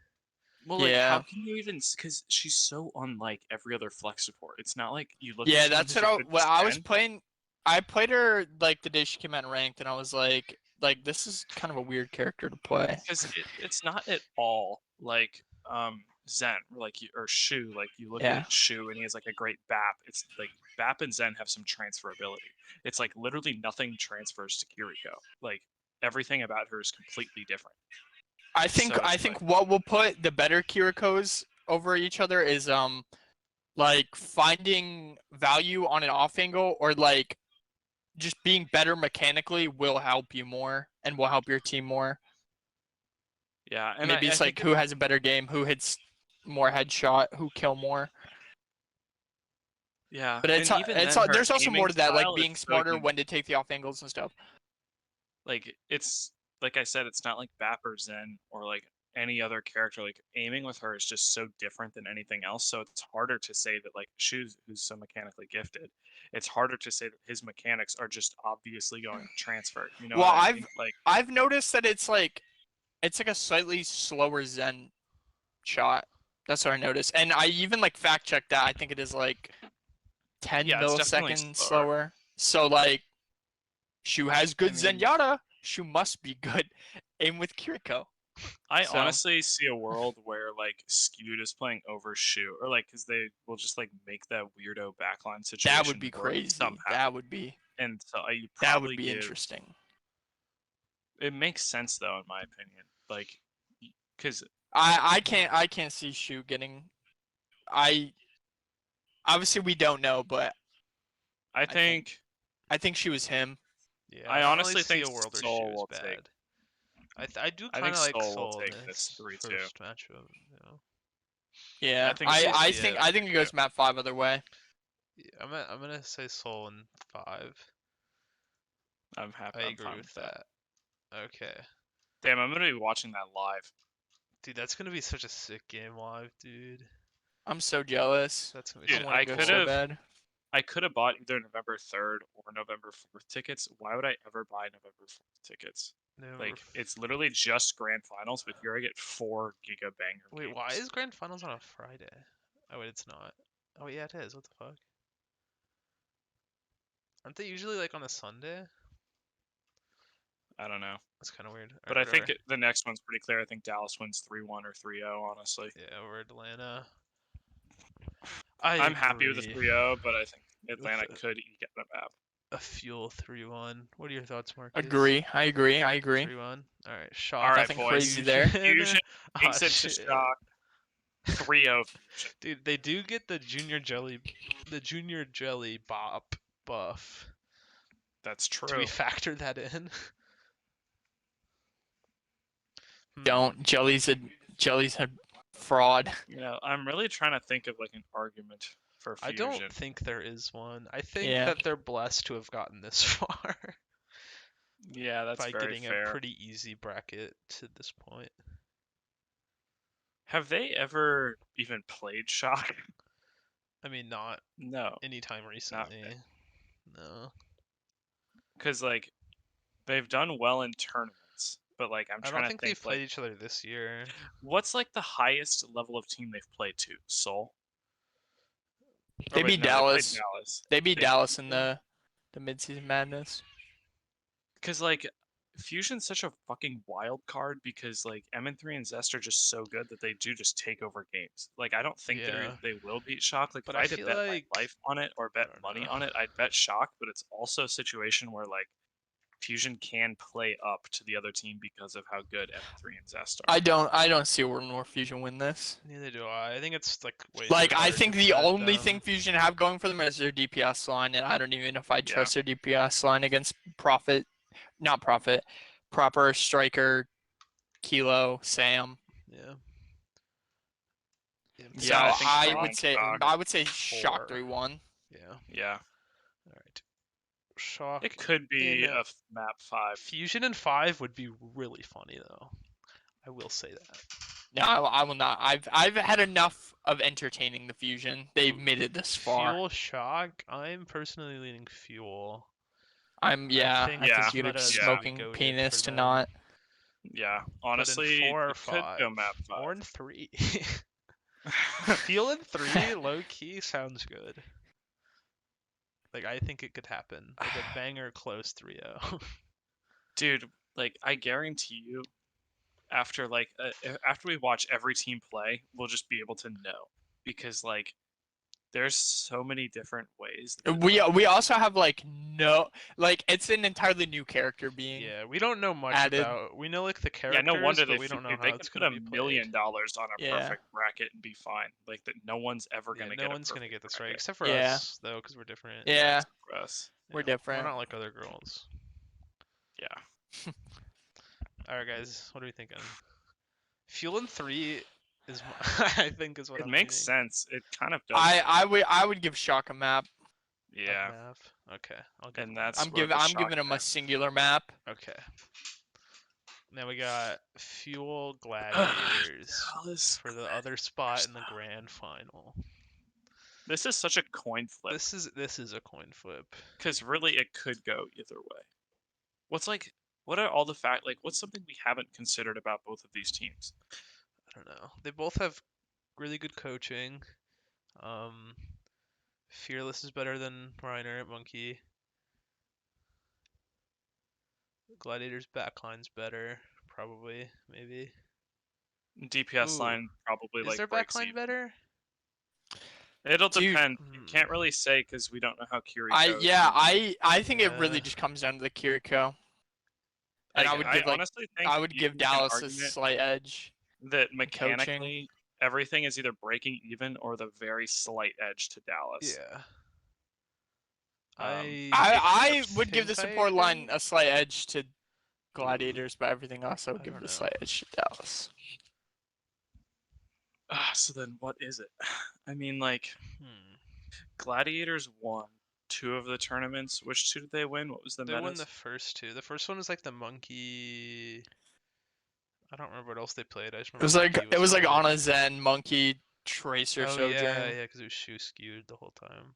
Well, like, how Yeah. can you even? Because she's so unlike every other flex support. It's not like you look. Yeah, at someone that's who's what a I, good well, I was Zen, playing. I played her like the day she came out in ranked, and I was like this is kind of a weird character to play. because it's not at all like Zen or like or Shu. Like you look Yeah. at Shu and he has like a great BAP. It's like BAP and Zen have some transferability. It's like literally nothing transfers to Kiriko. Like everything about her is completely different. I think So I it's think like- what will put the better Kirikos over each other is like finding value on an off angle or like just being better mechanically will help you more and will help your team more. Yeah, and Maybe I it's think like who has a better game, who hits more headshot, who kill more. yeah, But it's and even it's then, her there's also aiming more to that, like style is being so smarter unique. when to take the off angles and stuff. Like it's like I said, it's not like Bap or Zen or like any other character. Like aiming with her is just so different than anything else. So it's harder to say that like Shu's who's so mechanically gifted. It's harder to say that his mechanics are just obviously going to transfer. You know Well, what I mean? Like I've noticed that it's like a slightly slower Zen shot. That's what I noticed. And I even like fact checked that. I think it is like 10 Yeah, it's definitely milliseconds slower. slower. So like Shu has good mean- Zenyatta. Shu must be good aim with Kiriko. I So- honestly see a world where like Skewed is playing over Shu, or like because they will just like make that weirdo backline situation. That would be work crazy. somehow. That would be And so you that probably would be give interesting. It makes sense though, in my opinion. Like, because I can't see Shu getting. I obviously we don't know, but I think- think I think she was him. Yeah, I don't honestly really see think a world where Soul Shu is will bad. take- I do I kind think of like Soul will Soul take in this this 3-2. first matchup. You know? Yeah, think I she's- I yeah, think that's I think it goes map 5 other way. Yeah, I'm gonna say Soul in 5. I'm happy. I I'm agree fine with that. Okay, Damn, I'm gonna be watching that live. dude, that's gonna be such a sick game live, dude. I'm so jealous. That's gonna be Dude, so I want I to go cool. so could've- bad. I could have bought either November 3rd or November 4th tickets. Why would I ever buy November 4th tickets? November Like, f- it's literally just grand finals, but here I get 4 Giga Banger. Wait, why games. is Grand Finals on a Friday? Oh wait, it's not. Oh yeah, it is. What the fuck? Aren't they usually like on a Sunday? I don't know. That's kind of weird. But I think the next one's pretty clear. I think Dallas wins 3-1 or 3-0, honestly. Yeah, we're Atlanta. I'm happy with the agree. 3-0, but I think Atlanta could get the map. A Fuel 3-1. What are your thoughts, Marcus? Agree. I agree. 3-1. All right, Shock. All right, Nothing boys. crazy there. Fusion Oh, takes it to shit. Shock. 3-0 Fusion. Dude, they do get the Junior Jelly Bop buff. That's true. Do we factor that in? Don't. Jelly's a fraud. You know, I'm really trying to think of like an argument for I Fusion. don't think there is one. I think Yeah. that they're blessed to have gotten this far Yeah, that's by very getting fair. a pretty easy bracket to this point. Have they ever even played Shock? I mean, not No, anytime recently. No. because like they've done well in tournaments, but like I'm I trying don't to think think they've played like each other this year. what's like the highest level of team they've played to? Seoul. They beat Dallas. Dallas. They beat They- Dallas in the midseason madness. Because like Fusion's such a fucking wild card because like MN3 and Zest are just so good that they do just take over games. Like I don't think Yeah. they will beat Shock. Like But if I I had to feel bet like- my life on it or bet I don't money know. on it, I'd bet Shock. But it's also a situation where like Fusion can play up to the other team because of how good MN3 and Zest are. I don't see where North Fusion win this. Neither do I. I think it's like way Like too I hard think to the bet only them. thing Fusion have going for them is their DPS line, and I don't even know if I Yeah. trust their DPS line against proper striker, Kilo, Sam. Yeah. So Yeah, I I, think would say Shock. I would say Shock 4. 3-1. Yeah. Yeah, All right. Shock. it could be in a map 5. Fusion in 5 would be really funny though. I will say that. No, I will not. I've had enough of entertaining the Fusion. They've made it this far. Fuel Shock. I'm personally leaning Fuel. I think think Yeah. you'd Meta's smoking goated penis for to them. not. Yeah, But in honestly, 4 or it could 5. go map 5. 4 and 3. Fuel in 3 low key sounds good. Like I think it could happen. Like a banger close 3-0. Dude, like I guarantee you, after we watch every team play, we'll just be able to know because like there's so many different ways. that We also have it's an entirely new character being. Yeah, we don't know much added. about. We know like the yeah, characters, no wonder but they we don't know dude, how they could it's put gonna $1 be million played. on a Yeah. perfect bracket and be fine. Like that, no one's ever Yeah, gonna no get. one's gonna get this right, bracket except for Yeah. us though, because we're different. Yeah, for us. we're Yeah, different. We're not like other girls. Yeah. All right, guys, what are we thinking? Fuel in 3 is, I think, is what It I'm makes leaning. sense. It kind of does. I would give Shock a map. Yeah, Nav. Okay, I'll give and it that's I'm where the giving shock him a map- singular map. Okay. Now we got Fuel Gladiators Dallas for the other spot in the grand final. This is such a coin flip This is a coin flip. because really it could go either way. What are all the what's something we haven't considered about both of these teams? I don't know. They both have really good coaching. Fearless is better than Reiner at Monkey. Gladiator's backline's better, probably, maybe. DPS Ooh. line probably Is their breaks backline even. better? It'll Dude, depend. You can't really say because we don't know how Kiriko. I think it really Yeah. just comes down to the Kiriko. And I would give honestly think I would you give can make an Dallas a argument slight edge. that mechanically everything is either breaking even or the very slight edge to Dallas. Yeah. I would give the think I support line agree. a slight edge to Gladiators, but everything else I would I give don't the know. slight edge to Dallas. So then what is it? I mean, like Hmm. Gladiators won 2 of the tournaments. Which 2 did they win? What was the They won metas? the first 2. The first one was like the Monkey. I don't remember what else they played. I just remember Monkey It was like good. Ana Zen, Monkey, Tracer, Oh Sojourn. yeah, because it was shoe skewed the whole time.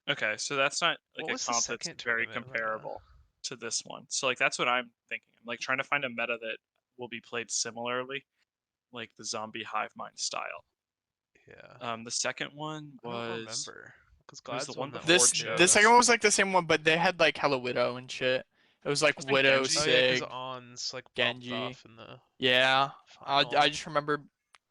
Okay, so that's not What like a was the comp that's second very tournament meta? comparable to this one. So like that's what I'm thinking. I'm like trying to find a meta that will be played similarly, like the zombie hive mind style. Yeah. The second one I don't was remember because it was Glad's the one won that before one This Joe. too. the second one was like the same one, but they had like Hello Widow and shit. It was like Wasn't Widow, Genji- Oh yeah, because Sig, On's like bumped Genji. off in the Yeah. final. I just remember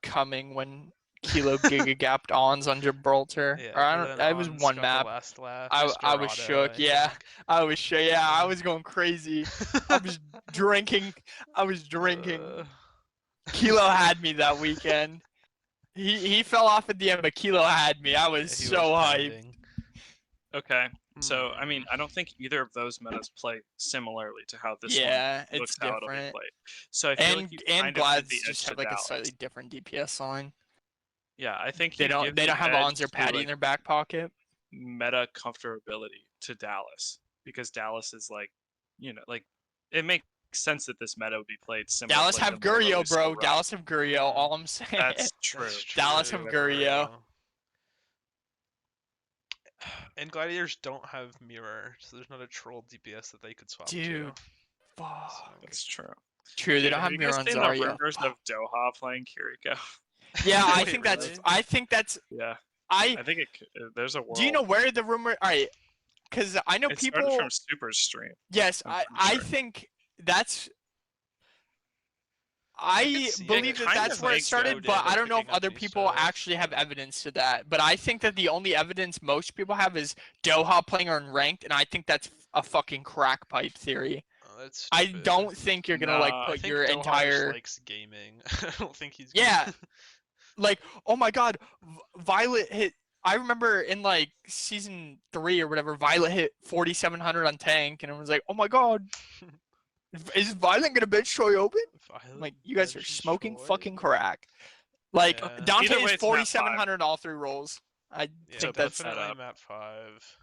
coming when Kilo Giga gapped ons on Gibraltar. Yeah, Or I but don't. then It was On's one got map. the last laugh. I was shook. Yeah. I was shook. Yeah. I was going crazy. I was drinking. I was drinking. Kilo had me that weekend. He fell off at the end, but Kilo had me. I was so hyped. Okay. So, I mean, Hmm. I don't think either of those metas play similarly to how this Yeah, one looks it's how it'll be different. played. So I feel like you kind of give Glad's the edge just to have like a Dallas. slightly different DPS line. Yeah, I think They you don't give they the don't have edge Ons or to, Patty in like, their back pocket. meta comfortability to Dallas because Dallas is like, like it makes sense that this meta would be played similar. Dallas to, like, have the more Gurio, low bro. skill Dallas have Gurio. Mhm. All I'm saying. That's true. That's Dallas have true, Gurio. bro. And Gladiators don't have Mirror, so there's not a troll DPS that they could swap Dude, to. fuck. That's true. True, they Dude, don't have have you guys Mirror on seen the Zarya. rumors of Doha playing Kiriko? Yeah, I Wait, think really? that's. Yeah, I I think there's a world. do you know where the rumor? All right, because I know it people. started from Super's stream. Yes, I'm pretty I sure. think that's. could I see believe it. that kind that's of where it makes started, sense. but I don't know if Picking up other new people stuff, actually have yeah. evidence to that. But I think that the only evidence most people have is Doha playing on ranked, and I think that's a fucking crack pipe theory. Oh, that's I stupid. don't think you're gonna like Nah, I put think your Doha just entire likes gaming. I don't think he's. yeah, like oh my god, Violet hit. I remember in like season 3 or whatever, Violet hit 4,700 on tank, and it was like, oh my god, is Violet gonna bench Troy open? I'm like, you guys are smoking fucking crack. Like Yeah. Dante Either way, is it's map 4,700 all 3 rolls. I Yeah, think that's definitely setup. map 5.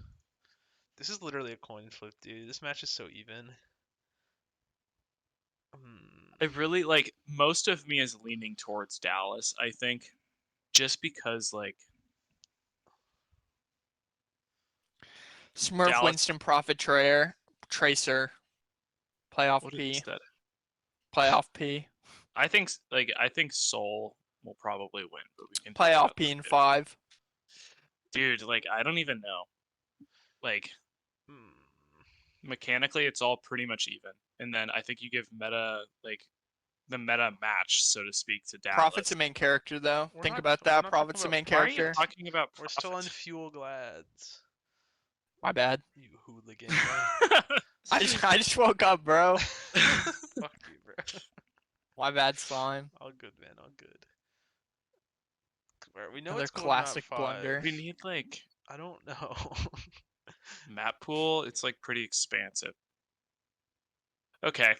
This is literally a coin flip, dude. This match is so even. I really like most of me is leaning towards Dallas. I think just because like Smurf, Dallas. Winston, Prophet, Tracer, playoff What P, is that? playoff P, I think Soul will probably win, but we can playoff talk P about in that. 5. Dude, like I don't even know. Like Hmm. mechanically, it's all pretty much even, and then I think you give meta like the meta match, so to speak, to Dallas. Prophet's the main character though. We're Think not- about we're that. not Prophet's the talking main about Why are you character. talking about? We're still on Prophet? Fuel Glads. My bad. You hooligan. I just woke up, bro. Fuck you, bro. My bad, slime. All good, man. All good. We know Another it's going to map classic 5. blunder. We need like I don't know. map pool. It's like pretty expansive. Okay.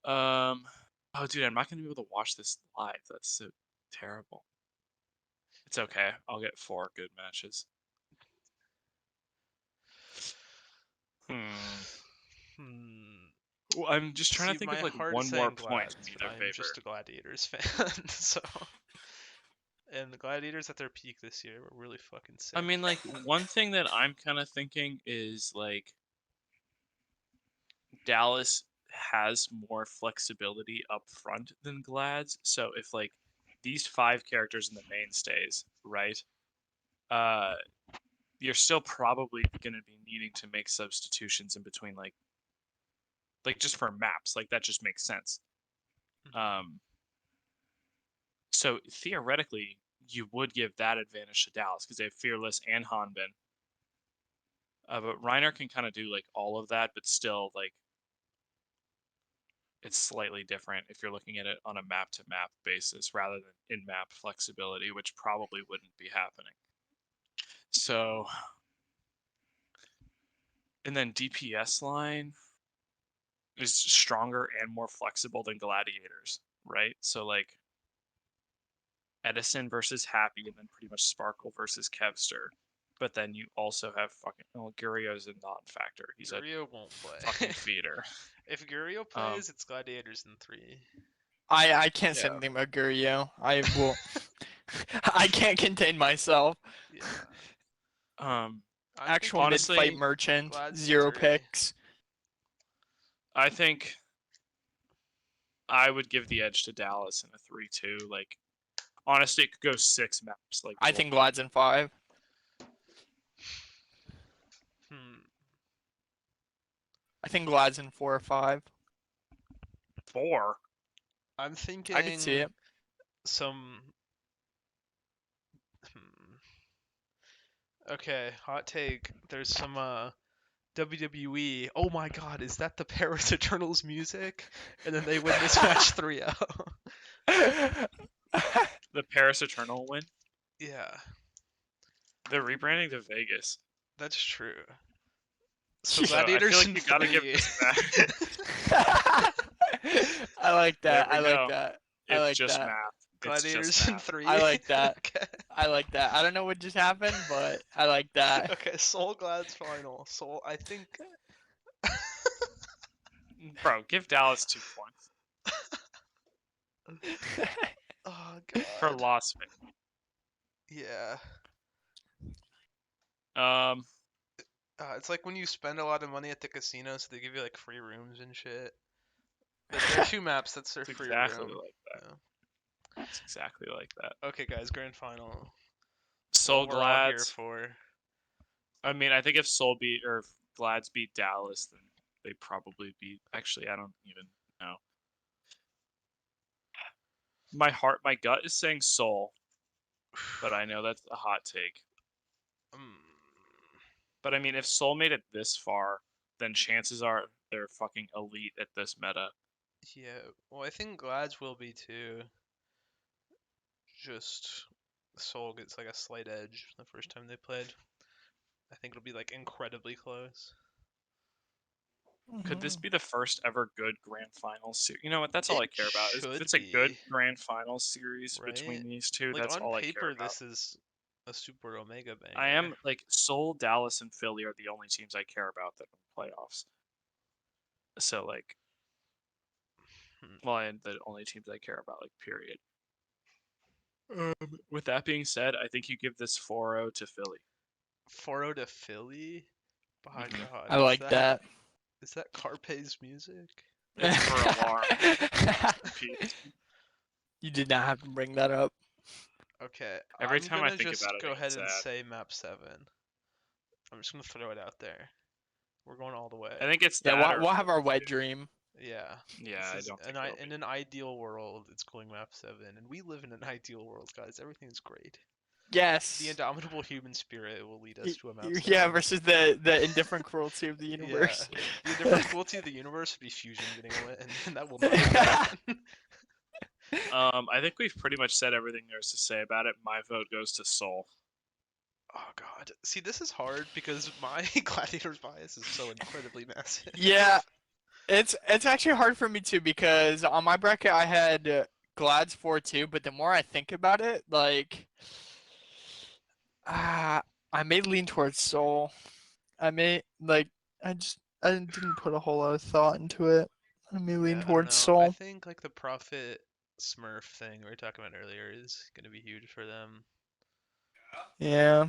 Oh, dude, I'm not gonna be able to watch this live. That's so terrible. It's okay. I'll get 4 good matches. Well, I'm just trying to think my of like heart one is more saying point Glads, in but either I'm favor. just a Gladiators fan, so. And the Gladiators at their peak this year were really fucking sick. I mean, like one thing that I'm kind of thinking is like Dallas has more flexibility up front than Glads. So if like these 5 characters in the mainstays, right? You're still probably going to be needing to make substitutions in between, like just for maps. Like that just makes sense. So theoretically, you would give that advantage to Dallas because they have Fearless and Hanbin. But Reiner can kind of do like all of that, but still like it's slightly different if you're looking at it on a map-to-map basis rather than in-map flexibility, which probably wouldn't be happening. So, and then DPS line is stronger and more flexible than Gladiators, right? So like Edison versus Happy, and then pretty much Sparkle versus Kevster. But then you also have fucking Gurio's a non-factor. He's Gurio won't play. a fucking feeder. If Gurio plays, it's Gladiators in 3. I can't say Yeah. anything about Gurio. I will. I can't contain myself. Yeah. Actual honestly, mid-fight merchant, Glad's 0 3. picks. I think I would give the edge to Dallas in a 3-2. Like, honestly, it could go 6 maps. Like, I think Glad's in 5. I think Glad's in 4 or 5. 4. I'm thinking I could see it. some. Okay, hot take. There's some WWE. Oh my God, is that the Paris Eternals music? And then they win this match 3-0. The Paris Eternal win. Yeah, They're rebranding to Vegas. that's true. So Yeah. So I Gladiators feel like in you gotta give 3. this back. I like that. There I we like go. that. I It's like just that. math. It's Gladiators just in math. 3. I like that. Okay. I like that. I don't know what just happened, but I like that. Okay, Soul Glad's final. Soul, I think. Bro, give Dallas 2 points Oh for God. Las Vegas. Yeah. Um, It's like when you spend a lot of money at the casino, so they give you like free rooms and shit. But there are 2 maps that's their it's free exactly room. like that. Yeah. It's exactly like that. Okay, guys, grand final. Soul What we're all here Glads. for. I mean, I think if Soul beat or if Glads beat Dallas, then they probably beat. Actually, I don't even know. My gut is saying Soul, but I know that's a hot take. But I mean, if Soul made it this far, then chances are they're fucking elite at this meta. Yeah, well, I think Glad's will be too. Just Soul gets like a slight edge the first time they played. I think it'll be like incredibly close. Could this be the first ever good grand finals series? You know what? That's all I It care about. If should it's a good be, grand finals series right? between these two, Like that's on all I care paper, about. this is a super omega banger. I am like Seoul, Dallas, and Philly are the only teams I care about that are in playoffs. So like, well, and the only teams I care about, like, period. With that being said, I think you give this 4-0 to Philly. 4-0 to Philly. By Mhm. God, I like that. Is that Carpe's music? It's for alarm. Pete. You did not have to bring that up. Okay, Every I'm time I gonna think just about it, go I get ahead and sad. say map 7. I'm just gonna throw it out there. We're going all the way. I think it's Yeah, that. we'll have our Philly, wet too. dream. Yeah. Yeah, I don't think it'll In be. an ideal world, it's going map 7, and we live in an ideal world, guys. Everything's great. Yes. The indomitable human spirit will lead us to a map 7. Yeah, versus the indifferent cruelty of the universe. Yeah. The indifferent cruelty of the universe would be Fusion getting a win, and that will not happen. I think we've pretty much said everything there's to say about it. My vote goes to Seoul. Oh God. See, this is hard because my Gladiator's bias is so incredibly massive. Yeah, it's actually hard for me too because on my bracket I had Glad's 4-2, but the more I think about it, like, I may lean towards Soul. I didn't put a whole lot of thought into it. I may lean Yeah, I don't towards know. I Soul. think like the Prophet Smurf thing we were talking about earlier is gonna be huge for them. Yeah,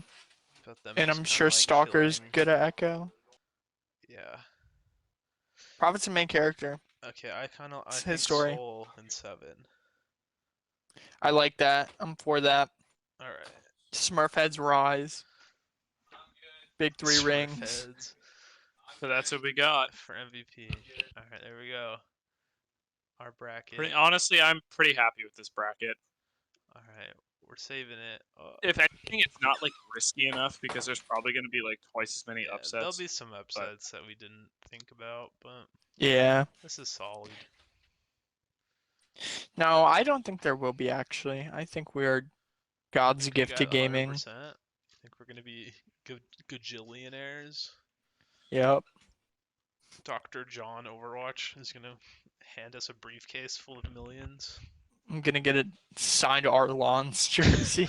About them and just I'm kinda, sure like, Stalker's chilling. good at Echo. Yeah. Prophet's the main character. Okay, I It's think his story. Soul in 7. I like that. I'm for that. All right. Smurfheads rise. Big 3 rings. Smurfheads So that's what we got. for MVP. All right, there we go. Our bracket. Honestly, I'm pretty happy with this bracket. All right, we're saving it. If anything, it's not like risky enough because there's probably going to be like twice as many Yeah, upsets. there'll be some upsets that we didn't think about, but Yeah. this is solid. No, I don't think there will be actually. I think we are God's Think we gift to got gaming. 100%? Think we're gonna be gajillionaires? Yep. Dr. John Overwatch is gonna hand us a briefcase full of millions. I'm gonna get a signed Arlon's jersey.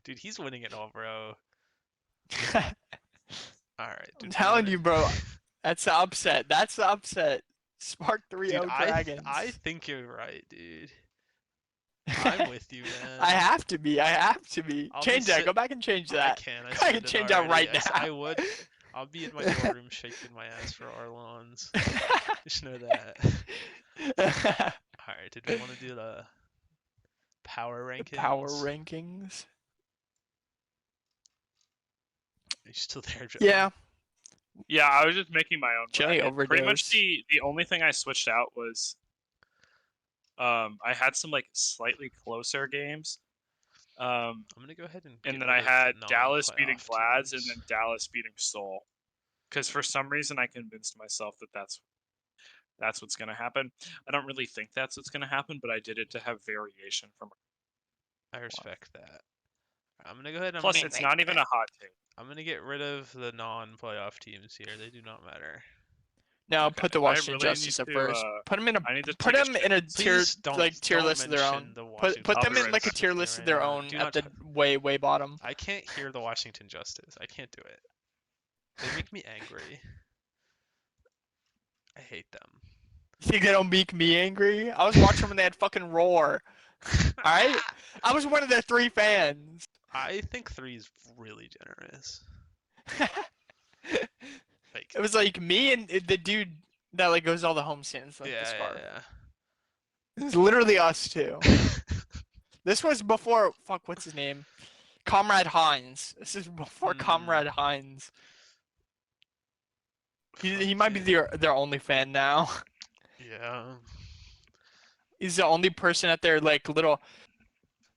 Dude, he's winning it all, bro. I'm Alright, dude. telling you, bro. That's the upset. That's the upset. Spark 3-0 Dude, Dragons. I think you're right, dude. I'm with you, man. I have to be. I have to be. I'll Change be that. Go back and change that. I can. I Go back said and it change that already. right now. I would. I'll be in my dorm room shaking my ass for Arlons. Just know that. Alright, did we want to do the power rankings? Power rankings. Are you still there, Joe? Yeah. Yeah, I was just making my own Jelly bracket. Pretty much overdose. the only thing I switched out was I had some like slightly closer games. I'm gonna go ahead and And get then rid I of had the Dallas beating non-playoff Glads and teams. then Dallas beating Seoul. Because for some reason I convinced myself that that's what's gonna happen. I don't really think that's what's gonna happen, but I did it to have variation from. I respect that. I'm gonna go ahead. And Plus, it's not even a hot take. I'm gonna get rid of the non-playoff teams here. They do not matter. No, Okay, put the I Washington really Justice need at to, first. Put them in a I need to put take a them shit. in a tier Please tier don't list of their own. mention the Put Washington I'll them be in right like a back. tier list of their own Do at not the way bottom. I can't hear the Washington Justice. I can't do it. They make me angry. I hate them. You think they don't make me angry? I was watching when they had fucking Roar. Alright? I was one of their 3 fans. I think 3 is really generous. Like, It was like me and the dude that like goes to all the home stands, like the scarf. yeah. It was literally us two. This was before what's his name? Comrade Hines. This is before Comrade Hines. He might be their only fan now. Yeah. He's the only person at their like little.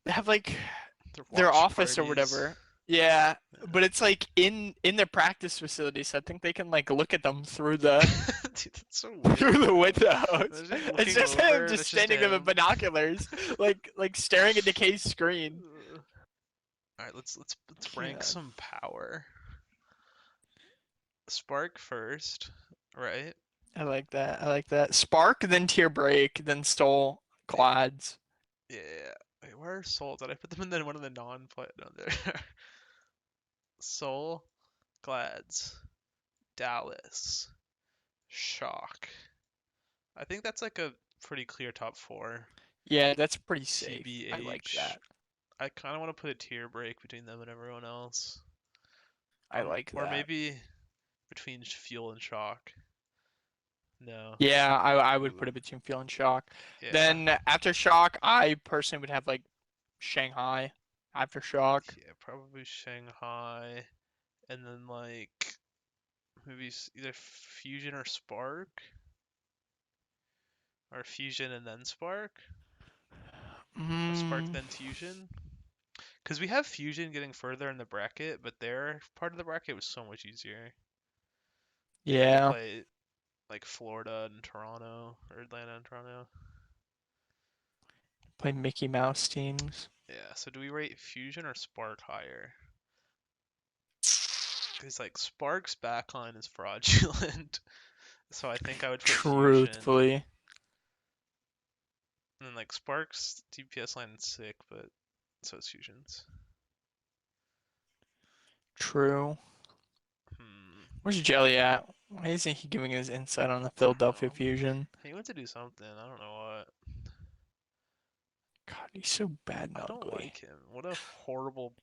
They have like their watch office or parties. whatever. Yeah, but it's like in their practice facility, so I think they can like look at them through the Dude, that's so weird. through the windows. Imagine It's looking just over, him just it's standing there with him. binoculars, like staring at the case screen. All right, let's rank Yeah. some power. Spark first, right? I like that. I like that. Spark, then Tear Break, then Soul, Glads. Yeah. Wait, where are Soul? Did I put them in one of the non-play? No, there. Soul, Glads, Dallas, Shock. I think that's like a pretty clear top 4. Yeah, that's pretty safe. TBH. I like that. I kind of want to put a tier break between them and everyone else. I like that. Or maybe between Fuel and Shock. No. Yeah, I would put it between Fuel and Shock. Yeah. Then after Shock, I personally would have like Shanghai after Shock. Yeah, probably Shanghai. And then like maybe either Fusion or Spark. Or Fusion and then Spark. Or Spark then Fusion. Because we have Fusion getting further in the bracket, but their part of the bracket was so much easier. Yeah. Play like Florida and Toronto, or Atlanta and Toronto. Play Mickey Mouse teams. Yeah, so do we rate Fusion or Spark higher? Because like Spark's backline is fraudulent, so I think I would put Truthfully. Fusion. And then like Spark's DPS line is sick, but so is Fusion's. True. Where's Jelly at? Why isn't he giving his insight on the Philadelphia Fusion? He went to do something. I don't know what. God, he's so bad and I don't ugly. like him. What a horrible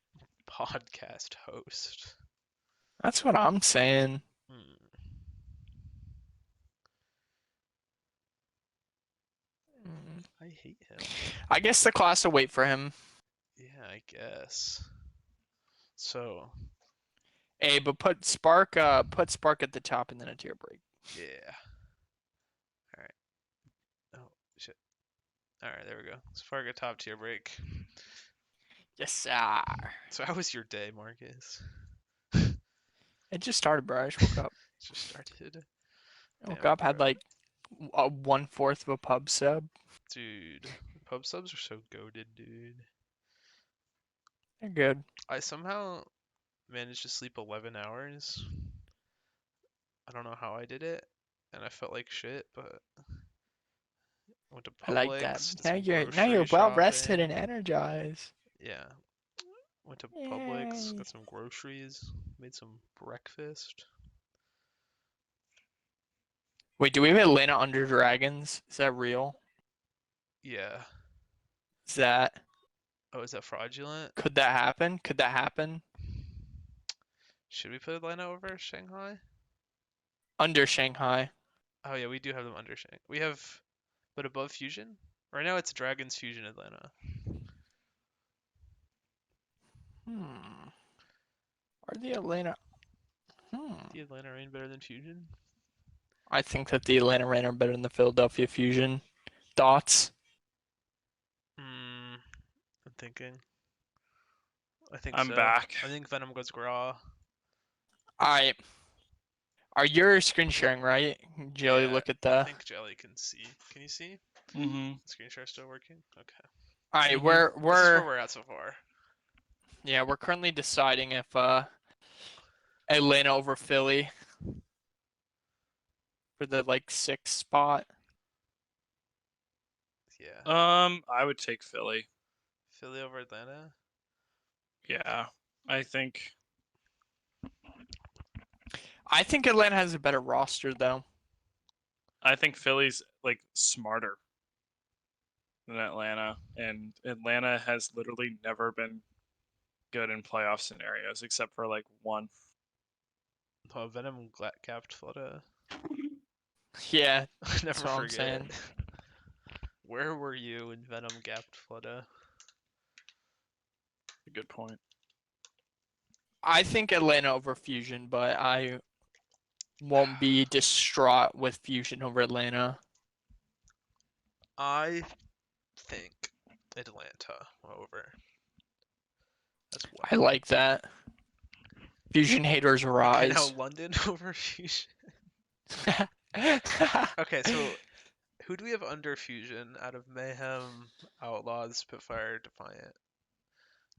podcast host. That's what I'm saying. I hate him. I guess the class will wait for him. Yeah, I guess. So. Hey, but put Spark at the top and then a tier break. Yeah. Alright. Oh, shit. Alright, there we go. Spark a top tier break. Yes, sir. So how was your day, Marcus? It just started, bro. I just woke up. Just started. I woke up, had like 1/4 of a pub sub. Dude, pub subs are so goated, dude. They're good. I somehow managed to sleep 11 hours. I don't know how I did it, and I felt like shit, but I went to Publix. I like that. did Now some you're grocery well rested shopping. and energized. Yeah. Went to Publix, Yay. got some groceries, made some breakfast. Wait, do we have Atlanta Under Dragons? Is that real? Yeah. Is that? Oh, is that fraudulent? Could that happen? Could that happen? Should we put Atlanta over Shanghai? Under Shanghai. Oh yeah, we do have them under Shanghai. We have, but above Fusion? Right now it's Dragons Fusion Atlanta. Are the Atlanta? The Atlanta Reign better than Fusion? I think that the Atlanta Reign are better than the Philadelphia Fusion. Thoughts? I'm thinking. I think I'm so. back. I think Venom goes Graw. Alright. Are your screen sharing right? Joey, Yeah, look at I the. think Jelly can see. Can you see? Mm-hmm. Screen share still working? Okay. Alright, Mhm. we're This is where we're we're at so far. yeah, we're currently deciding if Atlanta over Philly for the like 6th spot. Yeah. I would take Philly. Philly over Atlanta? Yeah, I think. I think Atlanta has a better roster though. I think Philly's like smarter than Atlanta, and Atlanta has literally never been good in playoff scenarios except for like one. Oh, Venom capped Florida. Yeah, Never that's what I'm forget. saying. Where were you when Venom gapped Florida? A good point. I think Atlanta over Fusion, but I won't be distraught with Fusion over Atlanta. I think Atlanta over. As well. I like that. Fusion haters Okay, rise. now London over Fusion. Okay, so who do we have under Fusion out of Mayhem, Outlaws, Spitfire, Defiant?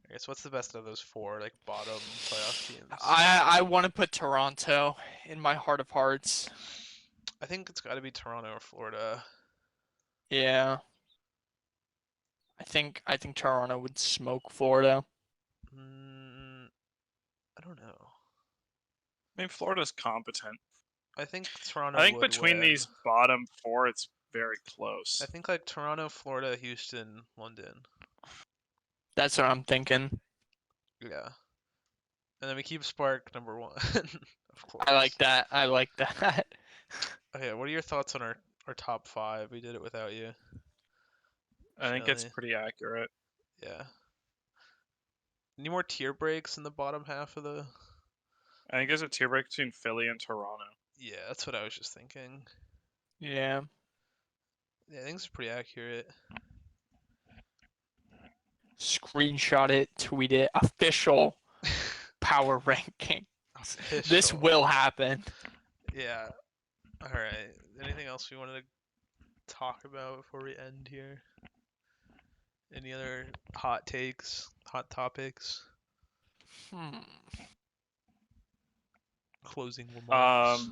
I guess what's the best of those four, like bottom playoff teams? I want to put Toronto in my heart of hearts. I think it's got to be Toronto or Florida. Yeah. I think Toronto would smoke Florida. I don't know. I mean, Florida's competent. I think Toronto I think would between win. these bottom four, it's very close. I think like Toronto, Florida, Houston, London. That's what I'm thinking. Yeah. And then we keep Spark number 1, of course. I like that. I like that. Okay, what are your thoughts on our top 5? We did it without you. I think it's Shelly. pretty accurate. Yeah. Any more tier breaks in the bottom half of the? I think there's a tier break between Philly and Toronto. Yeah, that's what I was just thinking. Yeah. Yeah, I think it's pretty accurate. Screenshot it, tweet it. Official power ranking. This Official. will happen. Yeah. All right. Anything else we wanted to talk about before we end here? Any other hot takes, hot topics, closing remarks?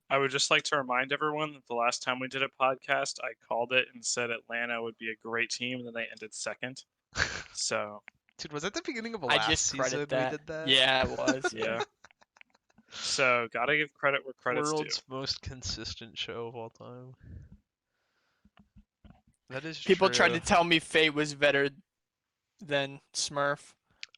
I would just like to remind everyone that the last time we did a podcast, I called it and said Atlanta would be a great team, and then they ended second. So, Dude, was that the beginning of I last just season credit that. we did that? Yeah, it was. yeah. So, gotta give credit where credit's World's due. most consistent show of all time. That is People true. tried to tell me Fate was better than Smurf.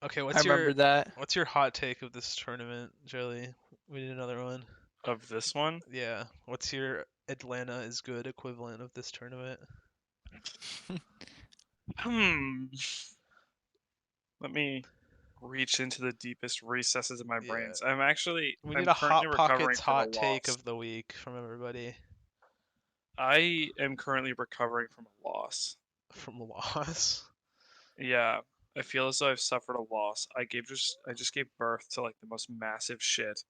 Okay, I remember that. what's your hot take of this tournament, Jelly? We need another one. Of this one, Yeah. What's your Atlanta is good equivalent of this tournament? let me reach into the deepest recesses of my Yeah. brains. We I'm need a currently hot recovering pockets from a hot take loss. of the week from everybody. I am currently recovering from a loss. From loss. Yeah, I feel as though I've suffered a loss. I just gave birth to like the most massive shit,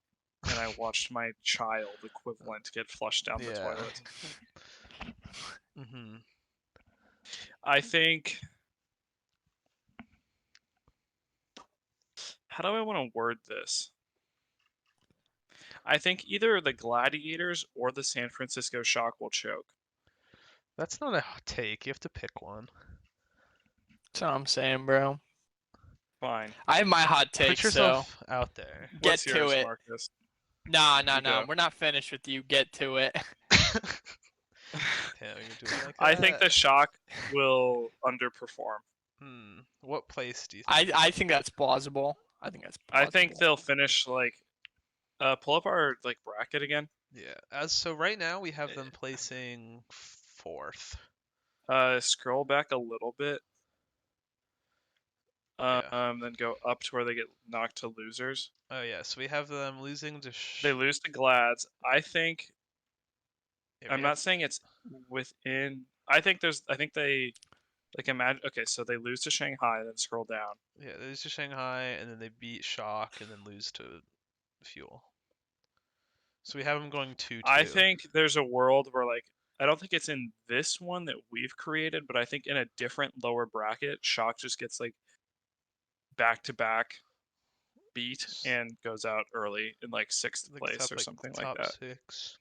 and I watched my child equivalent get flushed down the Yeah. toilet. Mm-hmm. I think. How do I want to word this? I think either the Gladiators or the San Francisco Shock will choke. That's not a hot take. You have to pick one. That's what I'm saying, bro. Fine. I have my hot take, Put yourself out there. Get What's to yours, it. Marcus? Nah. You go. We're not finished with you. Get to it. Damn, you're doing like I think the that? Shock will underperform. What place do you think? I think that's plausible. I think that's plausible. I think they'll finish like. Pull up our like bracket again. Yeah. So right now we have them placing 4th. Scroll back a little bit. Yeah. Then go up to where they get knocked to losers. Oh yeah, so we have them losing to. They lose to Glads. I think Yeah, I'm not saying it's within. I think they like imagine. Okay, so they lose to Shanghai, then scroll down. Yeah, they lose to Shanghai, and then they beat Shock, and then lose to Fuel. So we have them going 2-2. I think there's a world where like I don't think it's in this one that we've created, but I think in a different lower bracket, Shock just gets like back to back beat and goes out early in like sixth like place top, or like, something like top that. 6.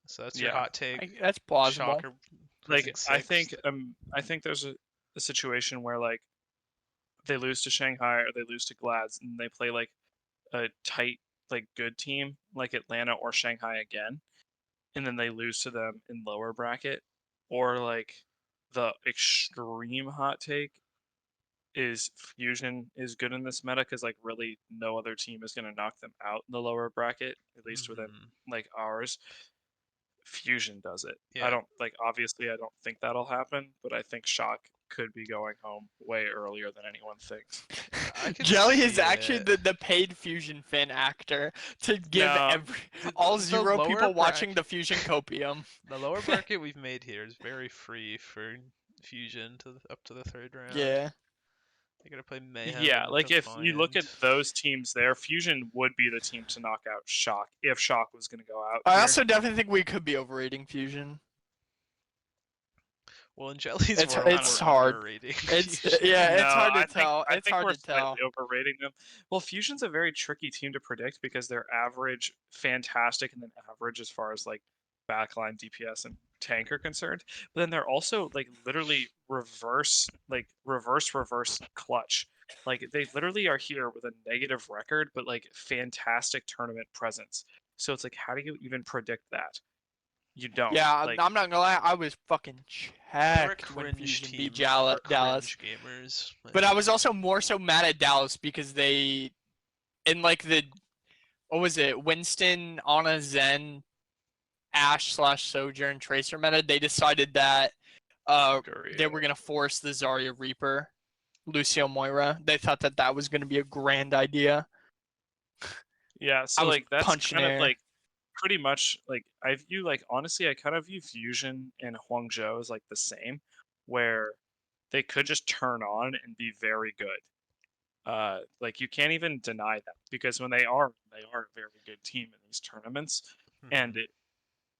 So that's your Yeah. hot take. That's plausible. Shocker Like placing I think sixth. I think there's a situation where like they lose to Shanghai or they lose to Glads and they play like a tight like good team like Atlanta or Shanghai again, and then they lose to them in lower bracket, or like the extreme hot take is Fusion is good in this meta because like really no other team is gonna knock them out in the lower bracket, at least within Mhm. like ours. Fusion does it. I Yeah. don't like obviously I don't think that'll happen, but I think Shock could be going home way earlier than anyone thinks. I could Jelly is see actually it. the paid Fusion fan actor to give No, all the 0 lower people watching bracket- the Fusion copium. The lower bracket we've made here is very free for Fusion up to the 3rd round. Yeah. They gotta play Mayhem. yeah, and like if you look at Defiant. those teams there, Fusion would be the team to knock out Shock if Shock was gonna go out I here. also definitely think we could be overrating Fusion. Well, in Jelly's It's- world, it's we're hard. underrating It's Fusion. yeah, it's No, hard to I tell. I It's think hard we're to tell. slightly overrating them. Well, Fusion's a very tricky team to predict because they're average, fantastic, and then average as far as like backline DPS and tank are concerned. But then they're also like literally reverse clutch. Like they literally are here with a negative record, but like fantastic tournament presence. So it's like, how do you even predict that? You don't. Yeah, Like, I'm not gonna lie. I was fucking They're a checked when cringe Fusion team beat for Dallas. cringe gamers. But I was also more so mad at Dallas because they, in like the, what was it, Winston, Ana, Zen, Ash / Sojourn Tracer meta, they decided that they were gonna force the Zarya Reaper, Lucio Moira. They thought that that was gonna be a grand idea. yeah, I so was like that's punching kind of air. like pretty much like I view like honestly I kind of view Fusion and HANGZHOU as like the same, where they could just turn on and be very good. Like you can't even deny that because when they are a very good team in these tournaments, and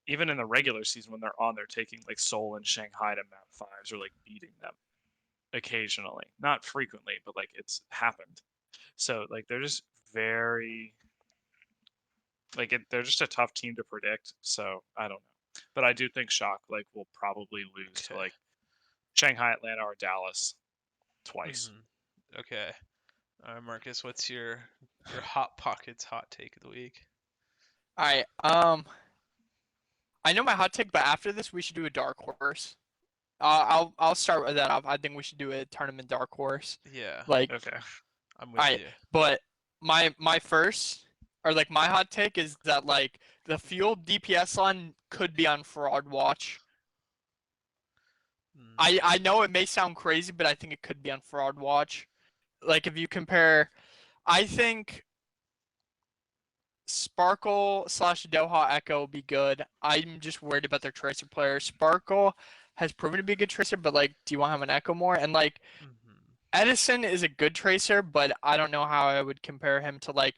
even in the regular season when they're on, they're taking like Seoul and Shanghai to map fives or like beating them occasionally, not frequently, but like it's happened. So like they're just very they're just a tough team to predict. So I don't know, but I do think Shock like will probably lose to Okay. like Shanghai, Atlanta, or Dallas twice. Okay. All right, Marcus, what's your hot pockets hot take of the week? All right. I know my hot take, but after this, we should do a dark horse. I'll start with that. I think we should do a tournament dark horse. Yeah, Like, Okay. I'm with alright, you. but my first, or like my hot take is that like the Fuel DPS line could be on fraud watch. I know it may sound crazy, but I think it could be on fraud watch. Like if you compare, I think Sparkle / Doha Echo will be good. I'm just worried about their tracer player. Sparkle has proven to be a good tracer, but like, do you want him an Echo more? And like, Edison is a good tracer, but I don't know how I would compare him to like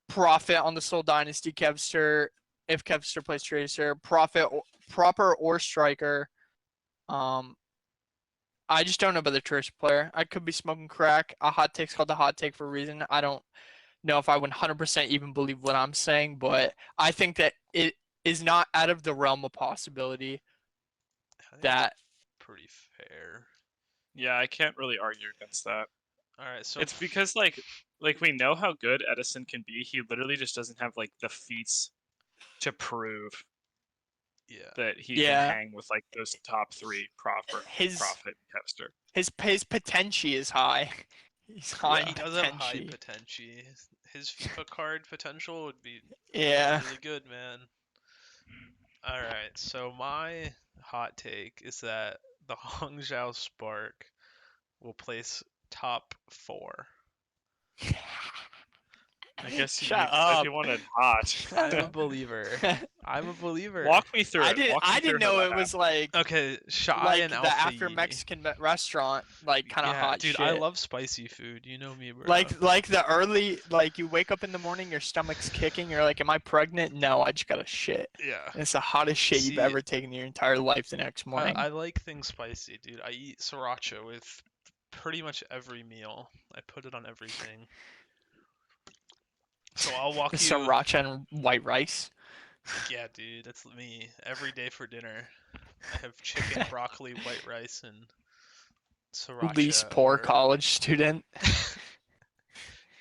Profit on the Soul Dynasty Kevster if Kevster plays tracer, Profit proper or striker. I just don't know about the tracer player. I could be smoking crack. A hot take's called a hot take for a reason. I don't know if I 100% even believe what I'm saying, but I think that it is not out of the realm of possibility that pretty fair. Yeah, I can't really argue against that. All right, so it's because like we know how good Edison can be. He literally just doesn't have like the feats to prove that he can hang with like those top three Profit Kevster. His potential is high. He's high. He does have high potential. His FIFA card potential would be really good, man. All right, so my hot take is that the HANGZHOU Spark will place top 4. I guess you Shut said up. you wanted hot. I'm a believer. I'm a believer. Walk me through I it. didn't. Walk me I through didn't how know that it was happened. like Okay, Shy like and the Alpha after Yi. Mexican restaurant, like kind of Yeah, hot dude, shit. I love spicy food. You know me, bro. Like the early, like you wake up in the morning, your stomach's kicking, you're like, am I pregnant? No, I just got a shit. yeah. And it's the hottest shit you've See, ever taken in your entire life the next morning. I like things spicy, dude. I eat sriracha with pretty much every meal. I put it on everything. So I'll walk you. Sriracha and white rice. Yeah, dude, that's me every day for dinner. I have chicken, broccoli, white rice, and sriracha. Least poor or- college student.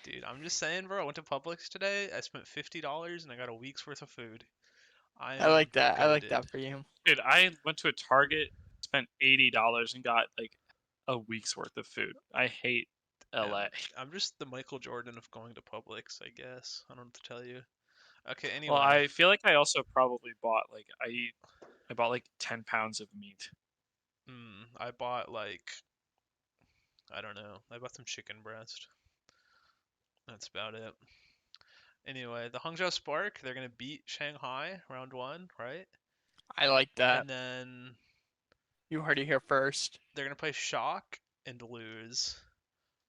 Dude, I'm just saying, bro. I went to Publix today. I spent $50 and I got a week's worth of food. I like that. I like goated. that for you. Dude, I went to a Target, spent $80 and got like a week's worth of food. I hate LA. I'm just the Michael Jordan of going to Publix, I guess. I don't know what to tell you. Okay, anyway. Well, I feel like I also probably bought like I bought like 10 pounds of meat. I bought like, I don't know. I bought some chicken breast. That's about it. Anyway, the Hangzhou Spark, they're gonna beat Shanghai round 1, right? I like that. And then You heard it here first. they're gonna play Shock and lose,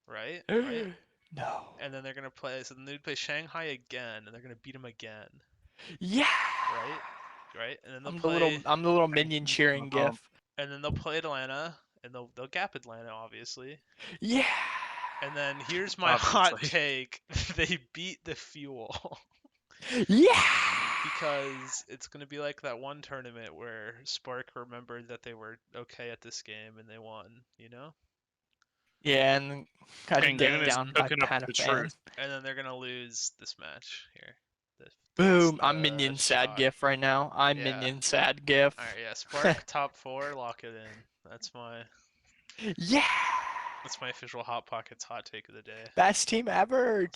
right? Right? No. And then they're gonna play. So then they play Shanghai again, and they're gonna beat them again, Yeah. right? Right? And then they'll I'm play. the little minion cheering gif. And then they'll play Atlanta, and they'll gap Atlanta, obviously. Yeah. And then here's my hot Obviously. take: they beat the Fuel. Yeah. Because it's going to be like that one tournament where Spark remembered that they were okay at this game and they won, you know? Yeah, and got Kangoon getting is down by cooking up Pan the of Fan. truth. And then they're going to lose this match here. Boom! the I'm minion sad shot. gif right now. I'm Yeah. minion sad gif. All right, yeah, Spark top 4, lock it in. That's my Yeah. official Hot Pockets hot take of the day. Best team ever.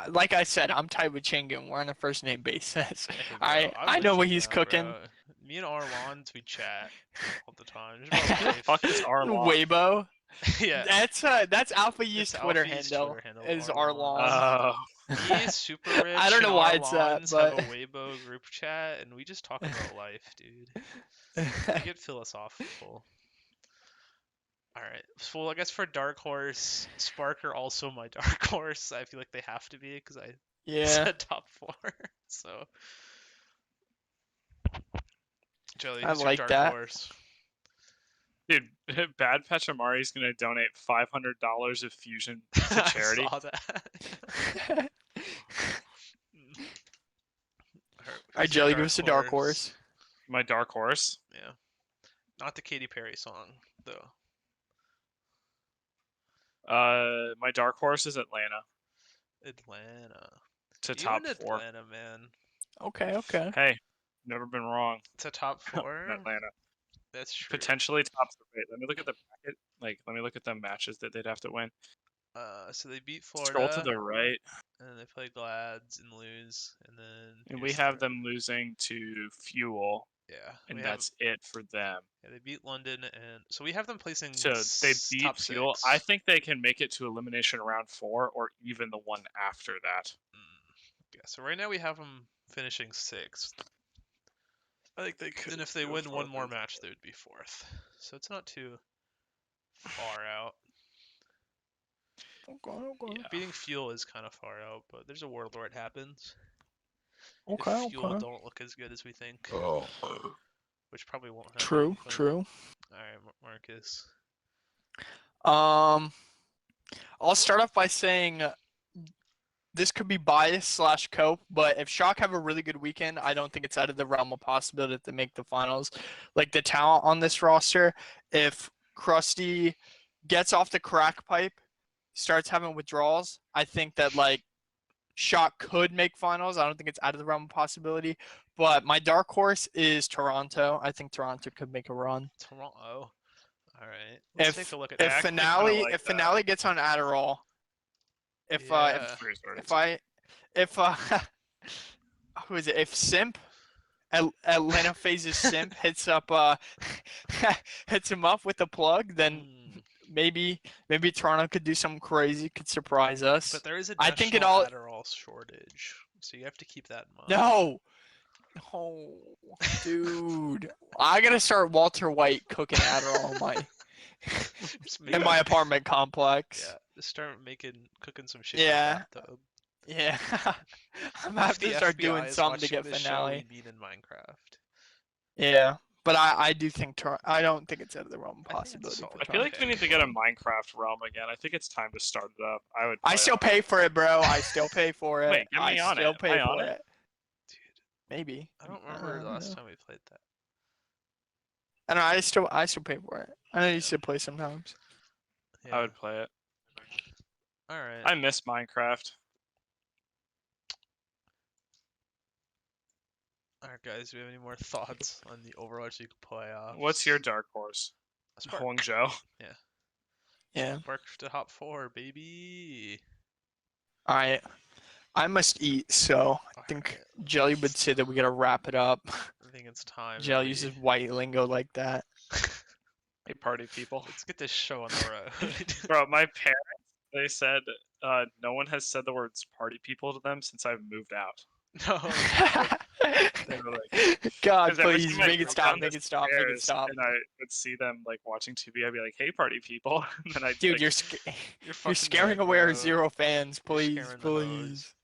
Like I said, I'm tied with Chingun. We're on a first name basis. Hey, bro, I I'm know with what you he's now, cooking. bro. Me and Arlons, we chat all the time. Just about life. Fuck is Arlon? Weibo. Yeah. that's Alpha Yi's It's Twitter Alfie Yi's handle. Twitter handle, Is Arlon. Arlon. Me, Super Rich, I don't know and why it's that, Arlons but have a Weibo group chat, and we just talk about life, dude. We get philosophical. Alright, well, I guess for Dark Horse, Spark are also my Dark Horse. I feel like they have to be, because I yeah. said top 4, so... Jelly, I who's like your Dark that. Horse? Dude, Bad Pachamari is gonna donate $500 of fusion to charity. I saw that. Alright, Jelly, give us a dark horse. My dark horse. Yeah. Not the Katy Perry song, though. My dark horse is Atlanta Atlanta. to You top and 4. Atlanta, man. Okay. Hey, never been wrong. To top 4? in Atlanta. That's true. Potentially top 3. Let me look at the bracket. Let me look at the matches that they'd have to win. So they beat Florida. Scroll to the right, And then they play Glads and lose, and then. and we here's have the- them losing to Fuel, Yeah. and we that's it for them. Yeah, they beat London, and so we have them placing. So they beat top Fuel. 6. I think they can make it to elimination round 4, or even the one after that. Yeah. So right now we have them finishing 6th. I think they could. And if they win one more match, they would be 4th. So it's not too far out. Okay. Yeah, beating Fuel is kind of far out, but there's a world where it happens. Okay. If Fuel don't look as good as we think, which probably won't happen. True. but- True. All right, Marcus. I'll start off by saying this could be bias / cope, but if Shock have a really good weekend, I don't think it's out of the realm of possibility to make the finals. Like the talent on this roster, if Krusty gets off the crack pipe, starts having withdrawals, I think that like Shock could make finals. I don't think it's out of the realm of possibility. But my dark horse is Toronto. I think Toronto could make a run. Toronto. All right. Let's take a look at If that. Finale like if that. Finale gets on Adderall, Yeah. who is it? If Simp Atlanta Phase's Simp hits him up with the plug, then maybe Toronto could do something crazy, could surprise us. But there is a I national think it all. Adderall shortage, so you have to keep that in mind. No. Oh, dude, I gotta start Walter White cooking Adderall in my Just in my apartment complex. Yeah, just start cooking some shit Yeah. in the bathtub. Yeah. I'm gonna If have the to start FBI doing is something to watching get this show, finale. we mean in Minecraft. Yeah, but I do think I don't think it's out of the realm of I think it's a possibility solid for I feel Toronto. like we need to get a Minecraft realm again. I think it's time to start it up. I would. I play still on pay it. for it, bro. I still pay for it. Wait, get me I on still it. pay Am I on for it? it. Dude, Maybe. I don't remember the don't last know. time we played that. I don't know. I still pay for it. I know you still play sometimes. Yeah. I would play it. All right. I miss Minecraft. All right, guys. Do we have any more thoughts on the Overwatch League playoffs? What's your dark horse? Spark? HANGZHOU. Yeah. Spark to top 4, baby. Alright. I must eat, so I think Alright, Jelly would say that we gotta wrap it up. I think it's time. that Jelly we- uses white lingo like that. Hey, party people. Let's get this show on the road. Bro, my parents, they said no one has said the words party people to them since I've moved out. No. They were like, God, 'cause every please time I'd make it go stop, down make the it stop, make it stairs stop. And I would see them like watching TV. I'd be like, "Hey, party people!" And then I'd Dude, like, you're fucking scaring right, away our bro. 0 fans. You're Please, scaring the hoes. please.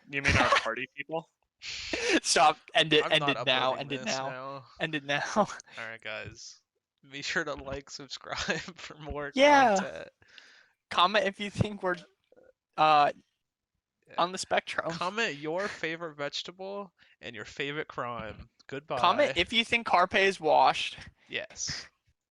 "You mean our party people?" Stop. End it. I'm End not it now. uploading End it this now. End it now. All right, guys. Be sure to like, subscribe for more Yeah. content. Comment if you think we're on the spectrum. Comment your favorite vegetable and your favorite crime. Goodbye. Comment if you think Carpe is washed. Yes.